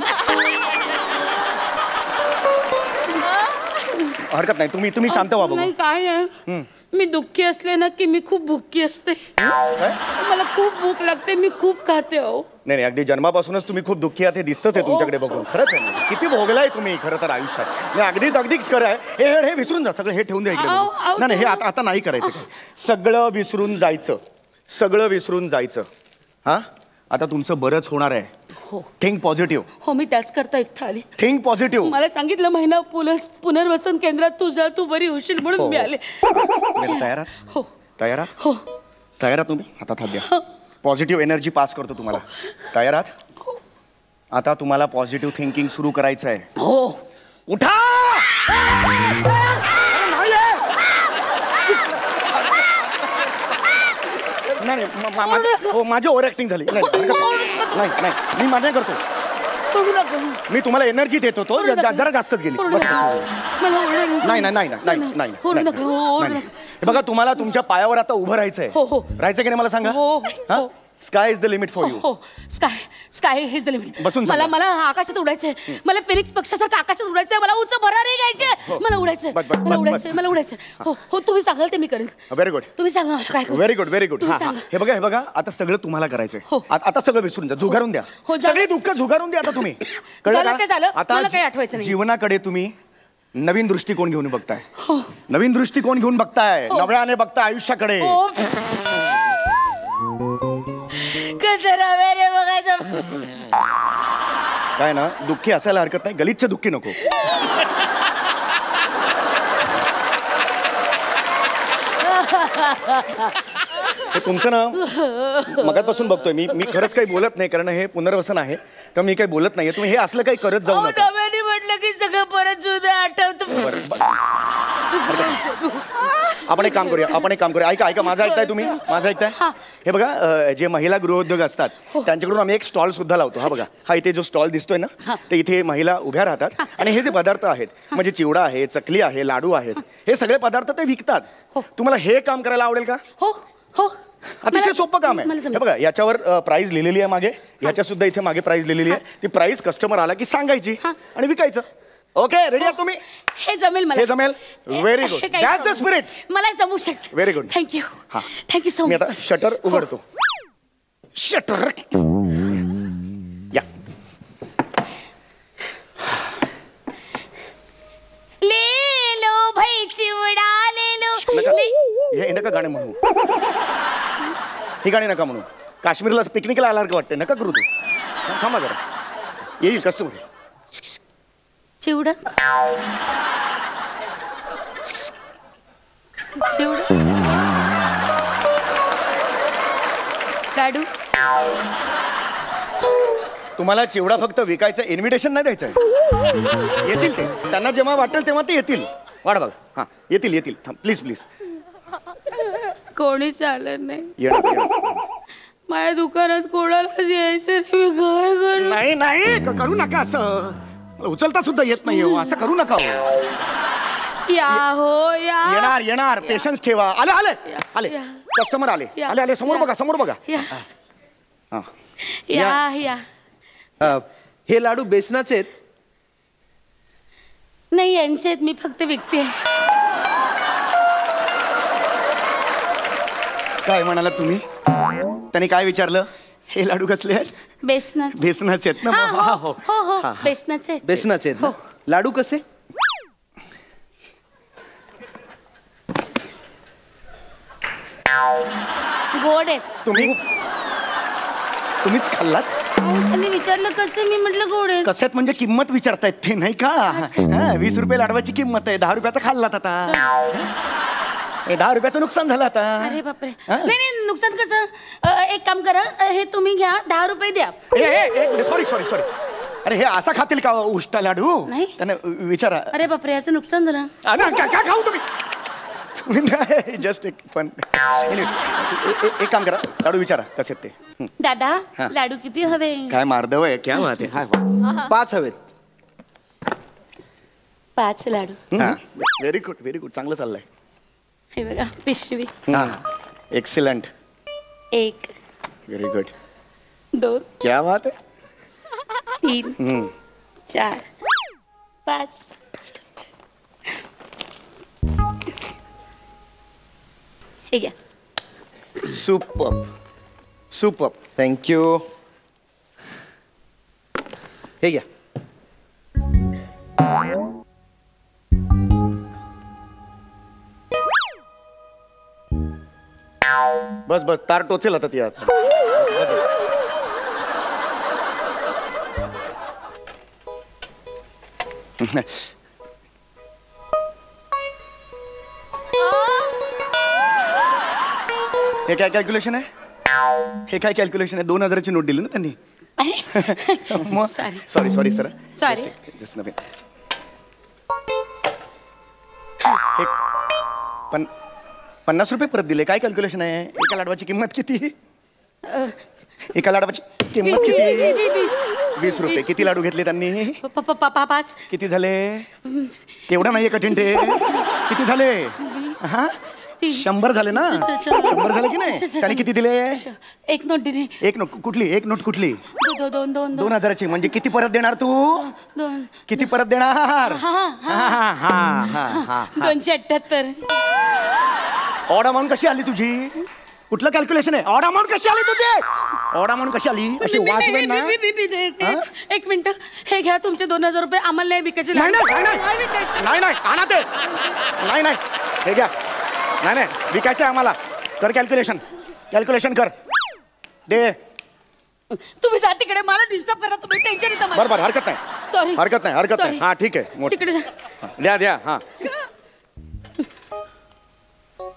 हरकत नाही. तुम्ही शांत व्हा. बघू काय आहे, मी दुःखी असले ना की मी खूप भुकी असते. मला खूप भूक लागते, मी खूप खाते. हो नाही, अगदी जन्मापासूनच तुम्ही खूप दुःखी आहात, हे दिसतच आहे तुमच्याकडे बघून. खरंच आहे, किती भोगलाय तुम्ही खरं तर आयुष्यात. नाही, अगदीच खरं आहे. हे विसरून जा सगळं, हे ठेवून द्या इकडे. नाही, हे आता नाही करायचं. सगळं विसरून जायचं. हा, आता तुमचं बरंच होणार आहे. Think positive. हो, मी त्याच करता इथं आली. Think positive. मला सांगितलं महिना पुनर्वसन केंद्रात तू बरी होशील म्हणून मी आले. तयारात? हो. तयारात तुम्ही? हातात हात द्या. पॉझिटिव्ह एनर्जी पास करतो तुम्हाला. तयारात? आता तुम्हाला पॉझिटिव्ह थिंकिंग सुरू करायचं आहे. हो. उठा. नाही, माझी ओव्हर ऍक्टिंग झाली. नाही, मी मान्य करतो. मी तुम्हाला एनर्जी देत होतो, जरा जास्तच गेली. नाही. बघा, तुम्हाला तुमच्या पायावर आता उभं राहायचंय. राहायचं की नाही मला सांगा. Sky is the limit for you. Sky is the limit. बसून मला आकाशात उडायचंय. मला फिनिक्स पक्षासारखं आकाशात उडायचंय. मला उंच भरारी घ्यायचे. मला उडायचंय. हो, तुम्ही सांगाल ते मी करेन. Very good. तुम्ही सांगा काय. Very good. हे बघा, आता सगळं तुम्हाला करायचंय. आता सगळं विसरून जा, झुगारून द्या. सगळे दुःख झुगारून द्या आता तुम्ही. कळलं का? आता जीवनाकडे तुम्ही नवीन दृष्टिकोन घेऊन बघताय. नवीन दृष्टिकोन घेऊन बघताय, नव्याने बघताय आयुष्याकडे. काय ना, दुःखी असायला हरकत नाही, गलिच्छ दुःखी नको. हे तुमचं ना मगापासून बघतोय मी खरंच काही बोलत नाही, कारण हे पुनर्वसन आहे तर मी काही बोलत नाहीये. तुम्ही हे असलं काही करत जाऊ नका. म्हटलं की सगळं परत सुद्धा आठवतं. आपण एक काम करूया. ऐका, माझं ऐकताय तुम्ही? माझं ऐकताय? हे बघा, जे महिला गृहोद्योग असतात त्यांच्याकडून आम्ही एक स्टॉल सुद्धा लावतो. हा बघा, हा इथे जो स्टॉल दिसतोय ना, ते इथे महिला उभ्या राहतात आणि हे जे पदार्थ आहेत, म्हणजे चिवडा आहे, चकली आहे, लाडू आहेत, हे सगळे पदार्थ ते विकतात. तुम्हाला हे काम करायला आवडेल का? हो. अतिशय सोपं काम आहे. हे बघा याच्यावर प्राइस लिहिलेली आहे मागे, ह्याच्या सुद्धा इथे मागे प्राइस लिहिलेली आहे. ती प्राइस कस्टमर आला की सांगायची आणि विकायचं. ओके, रेडी आहात तुम्ही? हे जमेल मला. हे जमेल. Very good. That's the spirit. मला जमू शकतं. Very good. थँक्यू. हा, थँक्यू सो मी मच. आता शटर उघडतो. शटर या. ले लो भाई चिवडा ले लो. हे नका गाणे म्हणू. ही गाणी नका म्हणू. काश्मीरला पिकनिकला आला का वाटतं. नका करू तू. थांबा जरा. येईल कस्टमर. चिवडा चिवडा लाडू. तुम्हाला चिवडा फक्त विकायचं, इन्व्हिटेशन नाही द्यायचं. येतील ते. त्यांना जेव्हा वाटेल तेव्हा ते येतील. वाट बघा. हा, येतील येतील. थांब प्लीज प्लीज. कोणी चालत नाही. येणार. माझ्या दुकानात कोणालाच यायचं नाही. मी काय करू? नाही नाही करू नका असं. उचलता सुद्धा येत नाही हो. असं करू नका हो. या हो या. येणार येणार. पेशन्स ठेवा. आले आले आले. कस्टमर आले. आले आले. समोर बघा, समोर बघा. या या या. हे लाडू बेसनाचे आहेत? नाही, यांचे आहेत. मी फक्त विकते. काय म्हणाला तुम्ही? त्यांनी काय विचारलं? हे लाडू कसले आहेत? बेसनाचे. बेसनाचे आहेत ना? हो हो हो, बेसनाचे आहेत. बेसनाचे आहेत ना? लाडू कसे? गोड आहे. तुम्हीच खाल्लात? त्यांनी विचारलं कसे, मी म्हटलं गोड आहे. कशात म्हणजे किंमत विचारतायत ते, नाही का? 20 रुपये लाडवाची किंमत आहे. 10 रुपयाचा खाल्लात आता. 10 रुपयाचं नुकसान झालं आता. अरे बापरे. नाही नाही, नुकसान कसं? एक काम करा, हे तुम्ही घ्या, 10 रुपये द्या. Sorry sorry sorry. अरे हे असा खातील का उष्टा लाडू? नाही. त्यांना विचारा. अरे बापरे, याचं नुकसान झालं. काय खाऊ तुम्ही? जस्ट एक फन. एक काम करा, लाडू विचारा कसे ते. दादा, लाडू किती हवे? काय मार्दव आहे. क्या बात आहे. 5 हवेत. 5 लाडू. Very good very good. चांगलं चाललंय. हे बघा पिशवी. एक्सिलंट. 1 very good. 2 क्या बात आहे. 3 4 5. हे घ्या. Super super. थँक्यू. हे घ्या. बस बस. तार टोचेल आता ती आता. हे काय कॅल्क्युलेशन आहे? हे काय कॅल्क्युलेशन आहे? 2000ची नोट दिली ना त्यांनी. Sorry sorry sir. Sorry. Just नवीन. पण 50 रुपये परत दिले. काय कॅल्क्युलेशन आहे? एका लाडवाची किंमत किती? एका लाडवाची किंमत किती? 20 रुपये. किती लाडू घेतले त्यांनी? 5. किती झाले? तेवढं नाहीये कठीण ते. किती झाले? हा, 100 झाले ना? 100 झाले की नाही? त्यांनी किती दिले? एक नोट दिली. एक नोट कुठली? एक नोट कुठली? 2000ची. म्हणजे किती परत देणार तू? 2. किती परत देणार? 278. ऑड अमाऊंट कशी आली तुझी? कुठलं कॅल्क्युलेशन आहे? ऑड अमाऊंट कशी आली तुझी? ऑड अमाऊंट कशी आली? अशी वाचवेल ना? एक मिनिट. हे घ्या तुमचे 2000 रुपये. आम्हाला नाही विकायचे. नाही नाही आणा ते. नाही नाही हे घ्या. नाही नाही विकायचं आहे आम्हाला. कर कॅल्क्युलेशन. कॅल्क्युलेशन कर. दे. तुम्ही जा तिकडे. मला डिस्टर्ब करा तुम्ही. टेन्शन येतं मला. बरोबर. हरकत नाही. सॉरी. हरकत नाही. हरकत नाही. हा ठीक आहे. तिकडे जा. द्या द्या. हा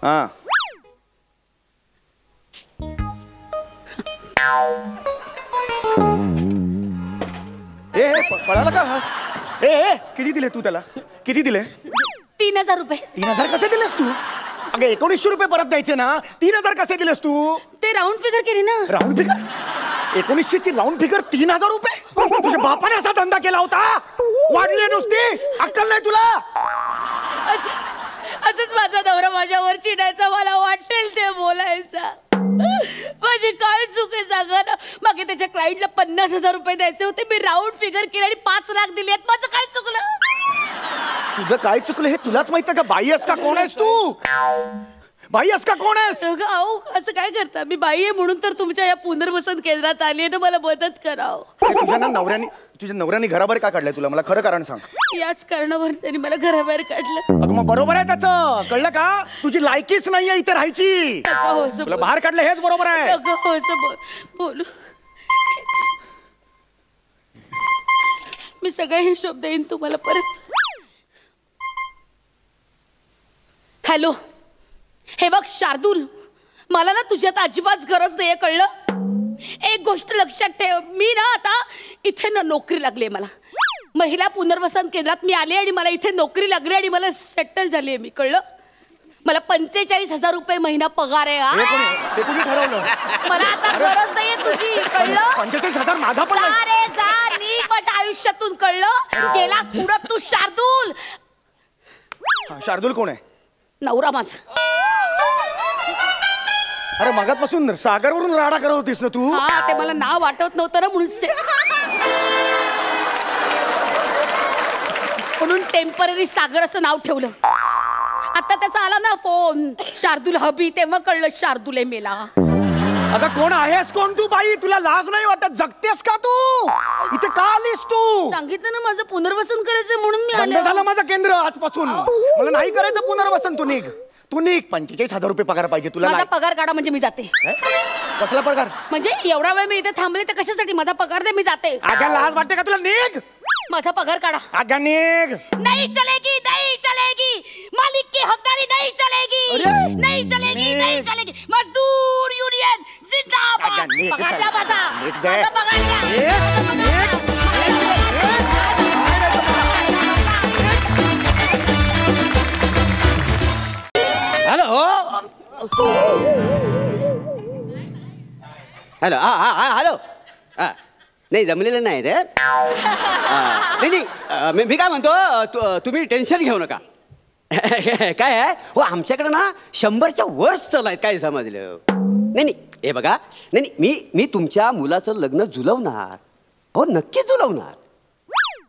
हा. पळाला का? किती दिले तू त्याला? किती दिले? 3000 रुपये. 3000 कसे दिलेस तू? अगं 1900 रुपये परत द्यायचे ना. 3000 कसे दिलेस तू? ते राऊंड फिगर केली ना. Round figure? 1900 ची राऊंड फिगर 3000 रुपये? तुझ्या बापाने असा धंदा केला होता? वाढले नुसती अक्कल नाही तुला? असंच माझा नवरा माझ्यावर चिडायचा, मला वाटेल ते बोलायचा. माझी काय चूक आहे सांगा ना. मागे त्याच्या क्लायंटला 50,000 रुपये द्यायचे होते, मी राऊंड फिगर केली आणि 5 लाख दिले. माझं काय चुकलं? तुझं काय चुकलं हे तुलाच माहित का? बाई आहेस का? कोण आहेस तू? बाई आहेस का? कोण आहेस? अहो असं काय करता? मी बाई आहे म्हणून तर तुमच्या या पुनर्वसन केंद्रात आली आहे ना, मला मदत कराव. तुझ्या नवऱ्याने घराबाहेर का काढलंय तुला? मला खरं कारण सांग. याच कारणावर त्यांनी मला घराबाहेर काढलं. अगं मग बरोबर आहे त्याचं, कळलं का? तुझी लायकीच नाहीये इथे राहायची. तुला बाहेर काढलं हेच बरोबर आहे. बोलू मी सगळे हिशोब देईन तुम्हाला परत. हॅलो, हे बघ शार्दूल, मला ना तुझ्यात अजिबात गरज नाहीये, कळलं? एक गोष्ट लक्षात ठेव, मी ना आता इथे ना नोकरी लागली आहे मला. महिला पुनर्वसन केंद्रात मी आले आणि मला इथे नोकरी लागली आणि मला सेटल झाली आहे मी, कळलं? मला 45,000 रुपये महिना पगार आहे. ते कुणी ठरवलं? मला आता गरज नाहीये तुझी, कळलं? 45,000 माझा पण नाही. अरे जा निघ माझ्या आयुष्यातून, कळलं? गेलास पुढं तू शार्दूल. शार्दूल कोण आहे? नवरा माझा. अरे मगातपासून सागरवरून राडा करत होतीस ना तू? हा, ते मला नाव आठवत नव्हतं ना म्हणून टेम्पररी सागर असं नाव ठेवलं. आता त्याचा आला ना फोन, शार्दूल हबी, तेव्हा कळलं शार्दूल आहे मेला. अगं कोण आहेस? कोण तू बाई? तुला लाज नाही वाटत? जगतेस का तू? इथे का आलीस तू? सांगितलं ना माझं पुनर्वसन करायचं म्हणून मी बंद आले. झालं माझं केंद्र आजपासून. मला नाही करायचं पुनर्वसन. तू निघ, तू निघ. 45,000 रुपये पगार पाहिजे तुला. माझा पगार काढा म्हणजे मी जाते. कसला पगार? म्हणजे एवढा वेळ मी इथे थांबले तर कशासाठी? माझा पगार दे, मी जाते. अगं लाज वाटते का तुला? निघ. माझा पगार काढा. अगं निघ. नहीं चलेगी, नहीं चलेगी. मालिक की हकदारी नहीं चलेगी. नहीं चलेगी, नहीं चलेगी. मजदूर यूनियन जिंदाबाद. पगार द्या माझा. माझा पगार द्या. Hello hello, hello. नाही जमलेलं नाही ते. नाही मी काय म्हणतो, तुम्ही टेन्शन घेऊ नका. काय आहे हो, आमच्याकडे ना 100च्या वर स्थल आहेत. काय समजलं? नाही हे बघा, नाही मी तुमच्या मुलाचं लग्न जुलवणार. हो नक्की जुलवणार.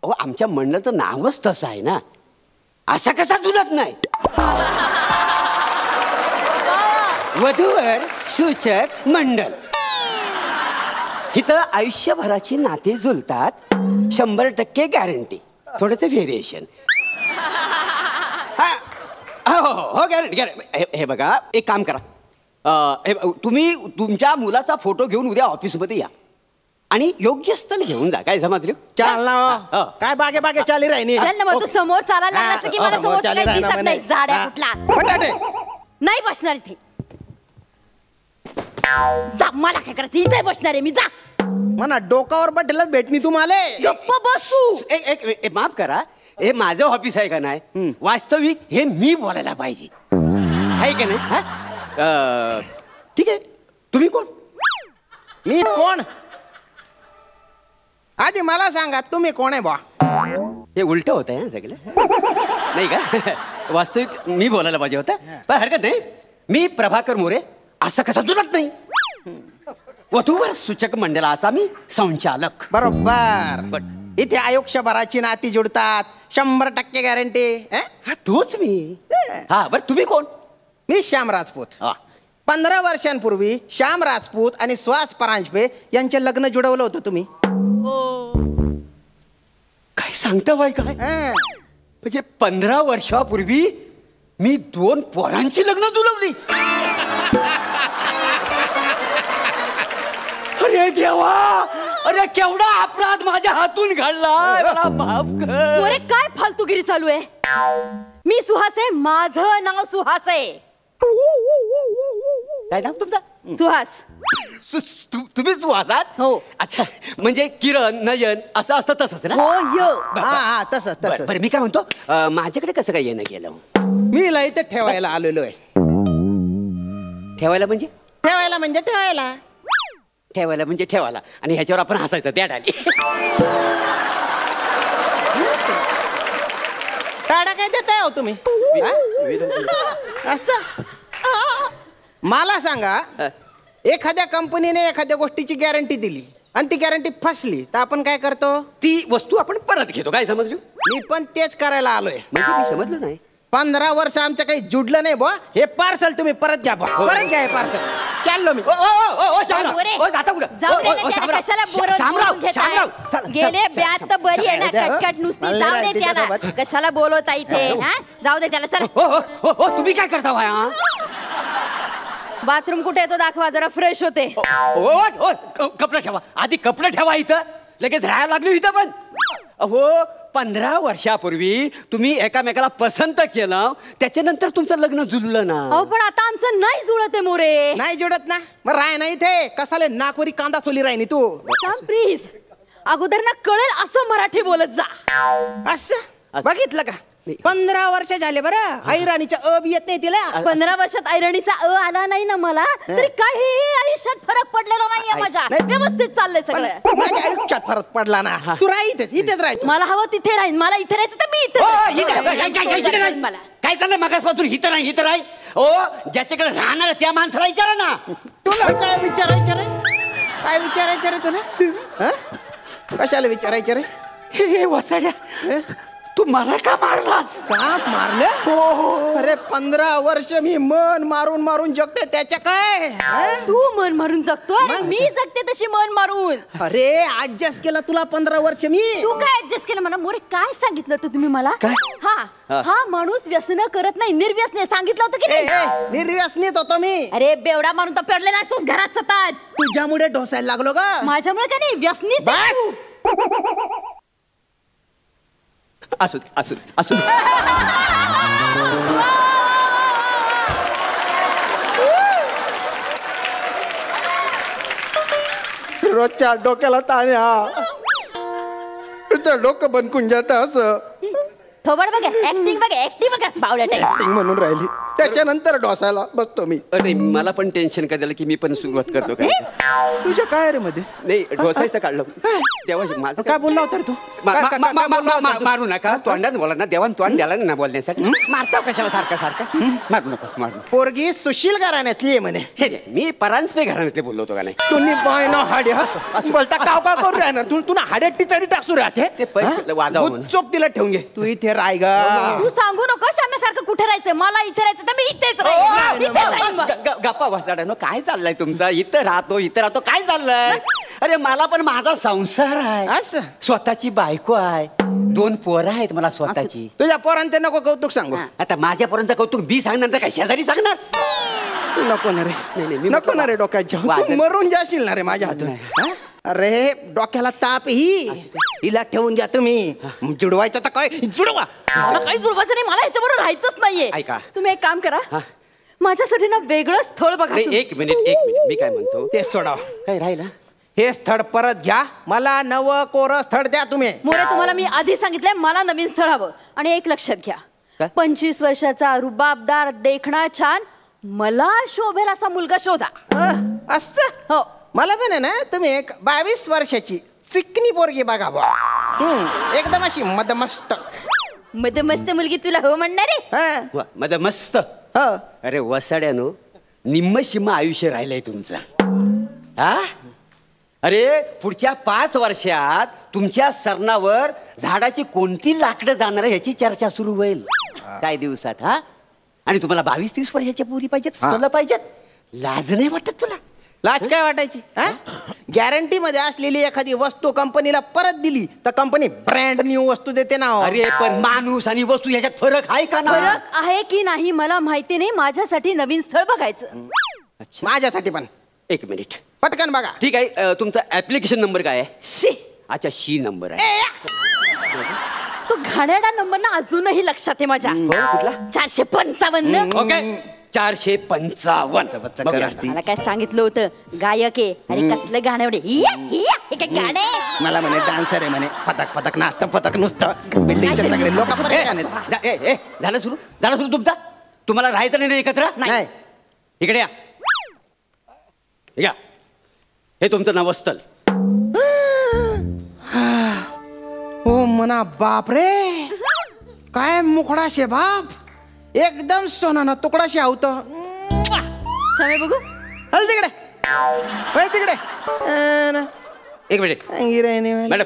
हो आमच्या मंडळाचं नावच तसं आहे ना. असा कसा जुलत नाही? वधूवर सूचक मंडळ. इथं आयुष्यभराची नाते जुलतात. 100% गॅरंटी. थोडंसं व्हेरिएशन. हो गॅरंटी. हे बघा, एक काम करा. तुम्ही तुमच्या मुलाचा फोटो घेऊन उद्या ऑफिसमध्ये या आणि योग्य स्थळ घेऊन जा. काय समजलं? चाल ना. काय बागे बागे चाली राहिनी. तू समोर चालायला लागलास की मला समोर दिसत नाही. झाड्या कुठला बटाटे नाही बसणार इथे. जा, मला काय करायचं? इथे बसणार आहे मी. जा म्हणा डोकावर बटेलच भेटणी तुम्हाला. गप्प बसू. एक माफ करा, हे माझं ऑफिस आहे का नाही? वास्तविक हे मी बोलायला पाहिजे आहे का नाही? ठीक आहे. तुम्ही कोण? मी कोण? आधी मला सांगा तुम्ही कोण आहे बा? हे उलट होत आहे सगळं. नाही का? वास्तविक मी बोलायला पाहिजे होतं, पण हरकत नाही. मी प्रभाकर मोरे. असं कसं जुळत नाही? वधूवर सूचक मंडळाचा मी संचालक. बरोबर. इथे आयुष्यभराची नाती जुडतात. 100% गॅरंटी. हा तोच मी. हा बरं, तुम्ही कोण? मी श्याम राजपूत. 15 वर्षांपूर्वी श्याम राजपूत आणि सुहास परांजपे यांचे लग्न जुळवलं होतं तुम्ही. काय सांगता बाई? काय म्हणजे 15 वर्षापूर्वी मी 2 पोरांची लग्न जुळवली? अरे देवा, अरे केवढा अपराध माझ्या हातून घडला. माफ कर. अरे काय फालतूगिरी चालू आहे? मी सुहास आहे. माझं नाव सुहास आहे. काय नाव तुमचं? सुहास. तुम्ही सुहासात? हो. अच्छा, म्हणजे किरण नयन असं असतं तसंच ना? हो तसंच. बरं मी काय म्हणतो, माझ्याकडे कसं काय येणं गेलं? मी इथे ठेवायला आलेलो आहे. ठेवायला म्हणजे? ठेवायला म्हणजे ठेवायला. ठेवायला म्हणजे ठेवायला. आणि ह्याच्यावर आपण हसायचं त्या डाली. टाळा काय देताय हो तुम्ही? असं मला सांगा, एखाद्या कंपनीने एखाद्या गोष्टीची गॅरंटी दिली आणि ती गॅरंटी फसली तर आपण काय करतो? ती वस्तू आपण परत घेतो. काय समजलो? मी पण तेच करायला आलोय. म्हणजे मी समजलो नाही. 15 वर्ष आमचं काही जुडलं नाही बुवा. हे पार्सल तुम्ही परत घ्या बुवा. परत घ्या हे पार्सल. चाललो मी. कशाला गेले ब्यात तर बरी आहे ना, कटकट नुसती. जाऊ दे त्याला, कशाला बोलवता इथे. जाऊ दे त्याला. चला. तुम्ही काय करता भाया? बाथरूम कुठे येतो दाखवा, जरा फ्रेश होते. कपडे ठेवा आधी, कपडे ठेवा इथं. लगेच राहायला लागलो इथं. पण अहो 15 वर्षापूर्वी तुम्ही एकामेकाला पसंत केलं, त्याच्यानंतर तुमचं लग्न जुळलं ना. अहो पण आता आमचं नाही जुळत आहे मोरे. नाही जुळत ना, मग राय नाही इथे. कसाले नागपुरी कांदा सोली राहिनी तू. प्लीज अगोदर ना कळेल असं मराठी बोलत जा. असं बघितलं का? 15 वर्ष झाले बरं. ऐराणीच्या अ बी येत नाही तिला. 15 वर्षात ऐरणीचा अ आला नाही ना मला, तरी काही आयुष्यात फरक पडलेला नाहीये माझ्या. व्यवस्थित चाललंय सगळं. माझ्या आयुष्यात फरक पडला ना. तू राह इथेच राह. मला हवं तिथे राहीन. मला इथे राहायचं तर मी इथे. मला काय चाललंय मागासपासून? इथं राही, इथं राही. ओ ज्याच्याकडे राहणार त्या माणसाला विचारा ना. तुला काय विचारायचं रे? काय विचारायचं रे तुला? कशाला विचारायचं रे? हे वसाड्या, तू मला का मारलास? का मारलं? हो. अरे 15 वर्ष मी मन मारून मारून जगते, त्याच्या काय? तू मन मारून जगतोय, मी जगते तशी मन मारून. अरे ऍडजस्ट केला तुला 15 वर्ष मी. तू काय ऍडजस्ट केलं मला? मोरे काय सांगितलं होतं तुम्ही मला? हा माणूस व्यसन करत नाही, निर्व्यसनी. सांगितलं होतं की नाही? निर्व्यसनीत होतो मी. अरे बेवडा मारून तर पडले नाहीस घरात सतत. तुझ्यामुळे ढोसायला लागलो ग. माझ्यामुळे काय नाही, व्यसनीच. असू दे, असू दे, असू दे. रोजच्या डोक्याला ताण हा. तुझं डोकं बनकून जात असं. थोबड बघा, ऍक्टिंग बघा, ऍक्टिंग बघा. बावळट ऍक्टिंग म्हणून राहिली. त्याच्यानंतर डोसायला बसतो मी. नाही मला पण टेन्शन काय झालं की मी पण सुरुवात करतो. काय तुझ्या काय रे मध्ये? नाही ढोसायचं काढलं तेव्हा माझं काय बोलला होता रे तू? मारू नका. तोंडात बोला ना, देवान तोंड द्याला ना बोलण्यासाठी. मारता कशाला सारखा सारखा? मारू नका, मारू. पोरगी सुशील घराण्यातली आहे म्हणे. मी परांजपे घराण्यातले बोललो होतो का नाही? तुम्ही बाय ना हाड्या बोलता काव का करून राहणार तू? तुला हाड्यात टिचाडी टाकसू राहते. ते पैसे वाजावं चोप तिला ठेवून घे. तू इथे राय ग. तू सांगू नको श्याम्यासारखं कुठे राहायचं. मला इथे राहायचं तर मी इथेच गप्पा वासाड्यानो. काय चाललंय तुमचा? इथं राहतो काय चाललंय? अरे मला पण माझा संसार आहे. असं स्वतःची बायको आहे, 2 पोरं आहेत मला स्वतःची. तुझ्या पोरांचे नको कौतुक सांगू. आता माझ्या पोरांचं कौतुक मी सांगणार तर काय शेजारी सांगणार? नको ना रे, नको ना रे. डोक्याच्या तू मरून जाशील ना रे माझ्या हातून. अरे डोक्याला ताप हिला ठेवून जा तुम्ही. जुडवायचं तर काय जुडवा. मला काही जुळवायचं नाही. मला ह्याच्याबरोबर राहायचंच नाहीये. ऐका, तुम्ही एक काम करा, माझ्यासाठी ना वेगळं स्थळ बघा. एक मिनिट मी काय म्हणतो ते सोडाव. काय राहिला? हे स्थळ परत घ्या. मला नवं कोरं स्थळ द्या तुम्ही. मोरे तुम्हाला मी आधी सांगितलंय मला नवीन स्थळ हवं. आणि एक लक्षात घ्या, 25 वर्षाचा रुबाबदार, देखणा छान, मला शोभेल असा मुलगा शोधा. असं? हो. मला पण आहे ना तुम्ही एक 22 वर्षाची चिकनी पोरगी बघा बा. एकदम अशी मदमस्त मुलगी तुला हो म्हणणार आहे? मदमस्त. अरे वसाड्यानो, निम्म शिम्म आयुष्य राहिलंय तुमचं. अरे पुढच्या 5 वर्षात तुमच्या सरणावर झाडाची कोणती लाकडं जाणार याची चर्चा सुरू होईल. काय दिवसात. आणि तुम्हाला 22-30 वर्षाच्या पोरी पाहिजेत, स्थळ पाहिजेत. लाज नाही वाटत तुला? लाज काय वाटायची? गॅरंटी मध्ये असलेली एखादी वस्तू कंपनीला परत दिली तर कंपनी ब्रँड न्यू वस्तू देते ना. अरे पण माणूस आणि वस्तू याच्यात फरक आहे का? फरक आहे की नाही मला माहिती नाही. माझ्यासाठी नवीन स्थळ बघायचं. माझ्यासाठी पण. एक मिनिट पटकन बघा. ठीक आहे. तुमचा ऍप्लिकेशन नंबर काय आहे? शी. अच्छा, शी नंबर आहे. तो घाणेरडा नंबर ना अजूनही लक्षात आहे माझ्या. कुठला? 455. ओके, 455. मला काय सांगितलं होतं, गायक आहे. अरे कसलं गाणं एवढे काय गाणे. मला म्हणे डान्सर आहे म्हणे. पथक पथक नाचतं, पथक नुसतं. बिल्डिंगचे सगळे लोक झालं सुरू तुमचा? तुम्हाला राहायचं नाही एकत्र? नाही. इकडे या. हे तुमचं नवस्थल. हो म्हणा. बाप रे, काय मुखडा शे बाप. एकदम सोनाना तुकडाशी आवतो. शामे बघू. हल तिकडे तिकडे. एक मिनिट मॅडम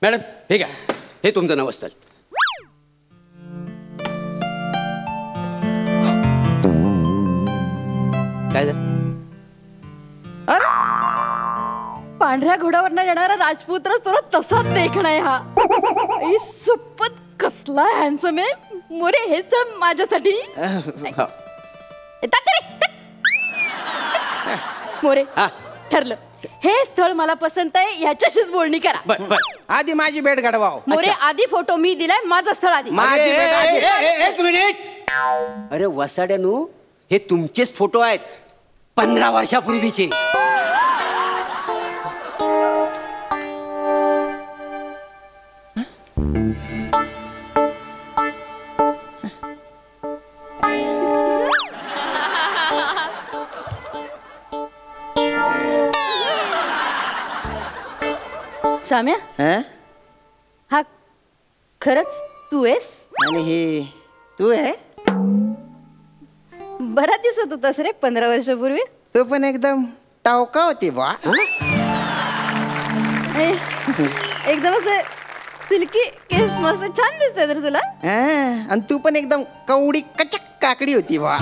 मॅडम हे घ्या, हे तुमचं नवस्थल. काय झालं? पांढऱ्या घोड्यावरनं येणारा राजपुत्रच तुला तसाच देखणं आहे हा. आई सुपत कसला हॅन्सम आहे मोरे. हेच तर माझ्यासाठी मोरे. ठरलं, हे स्थळ मला पसंत आहे, ह्याच्याशीच बोलणी करा. आधी माझी भेट घडवाव. मोरे आधी फोटो मी दिलाय, माझं स्थळ आधी. माझी भेट आधी. एक मिनिट. अरे वसाड्यानू, हे तुमचेच फोटो आहेत 15 वर्षापूर्वीचे. शाम्या, हा खरंच तू आहेस? आणि हे तू आहे? बरा दिसत होतास रे 15 वर्षापूर्वी. तू पण एकदम टावका होती बा. एकदम असं सिल्की केस, मस्त छान दिसतंय तर तुला. आणि तू पण एकदम कवडी कचक काकडी होती बा.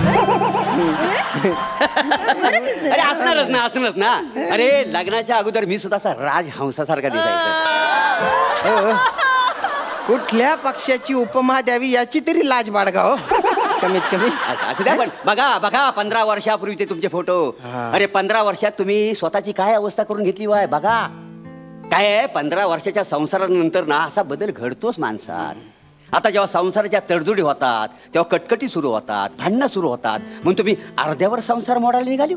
अरे असणारच ना. अरे लग्नाच्या अगोदर मी सुद्धा असा राजहंसासारखा दिसायचा. कुठल्या पक्षाची उपमा द्यावी याची तरी लाज बाळगा हो, कमीत कमी. असं काय, पण बघा 15 वर्षापूर्वीचे तुमचे फोटो. अरे 15 वर्षात तुम्ही स्वतःची काय अवस्था करून घेतली वाय बघा. काय आहे, 15 वर्षाच्या संसारानंतर ना असा बदल घडतोच माणसात. आता जेव्हा संसाराच्या तडजोडी होतात तेव्हा कटकटी सुरू होतात, भांडणं सुरू होतात, म्हणून तुम्ही अर्ध्यावर संसार मोडायला निघाली.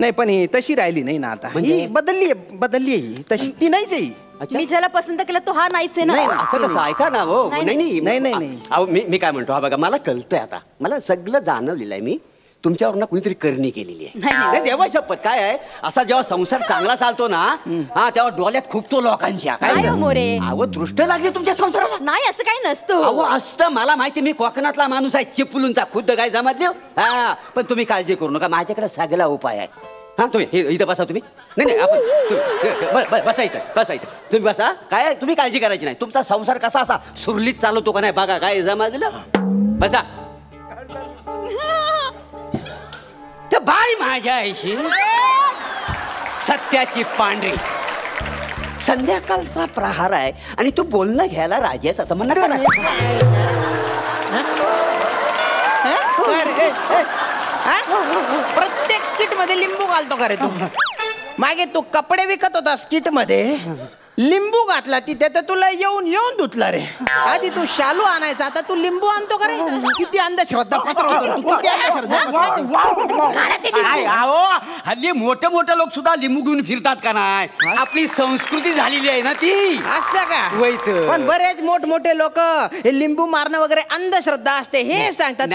नाही पण ही तशी राहिली नाही ना आता. ही बदलली ही तशी, ती नाहीच आहे. मी ज्याला पसंत केलं तो हा नाहीच आहे ना. असं कसं, ऐका ना हो. नाही. अहो मी काय म्हणतो, हा बघा मला कळतंय आता, मला सगळं जाणवलेलं आहे. मी तुमच्यावर ना कुणीतरी करणी केलेली आहे. नाही देवा शपथ. काय आहे, असा जेव्हा संसार चांगला चालतो ना, हा तेव्हा डोळ्यात खूपतो लोकांच्या. काय मोरे, अहो दृष्ट लागली तुमच्या संसाराला. नाही असं काही नसतं. अहो असतं, मला माहिती. मी कोकणातला माणूस आहे, चिपळूणचा खुद्द काय जमातले. हा पण तुम्ही काळजी करू नका, माझ्याकडे सगळा उपाय आहे. हा तुम्ही इथं बसा. तुम्ही नाही आपण बसा इथं तुम्ही बसा. काय तुम्ही काळजी करायची नाही. तुमचा संसार कसा असा सुरलीत चालवतो का नाही बघा. काय जमाजलं, बसा. तर बाई माझ्या आईशी सत्याची पांढरी. संध्याकाळचा प्रहार आहे आणि तू बोलणं घ्यायला राजी आहेस असं म्हणणं. प्रत्येक स्किट मध्ये लिंबू घालतो का रे तू? मागे तू कपडे विकत होता स्किट मध्ये, लिंबू घातला तिथे तर तुला येऊन धुतला रे. आधी तू शालू आणायचा, आता तू लिंबू आणतो का रे? किती अंधश्रद्धा पसरवतो. हल्ली मोठे लोक सुद्धा लिंबू घेऊन फिरतात का नाही? आपली संस्कृती झालेली आहे ना ती. असं का? पण बरेच मोठमोठे लोक हे लिंबू मारणं वगैरे अंधश्रद्धा असते हे सांगतात.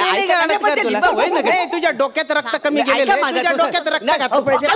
तुझ्या डोक्यात रक्त कमी गेलेलं, तुझ्या डोक्यात रक्त घातलं पाहिजे.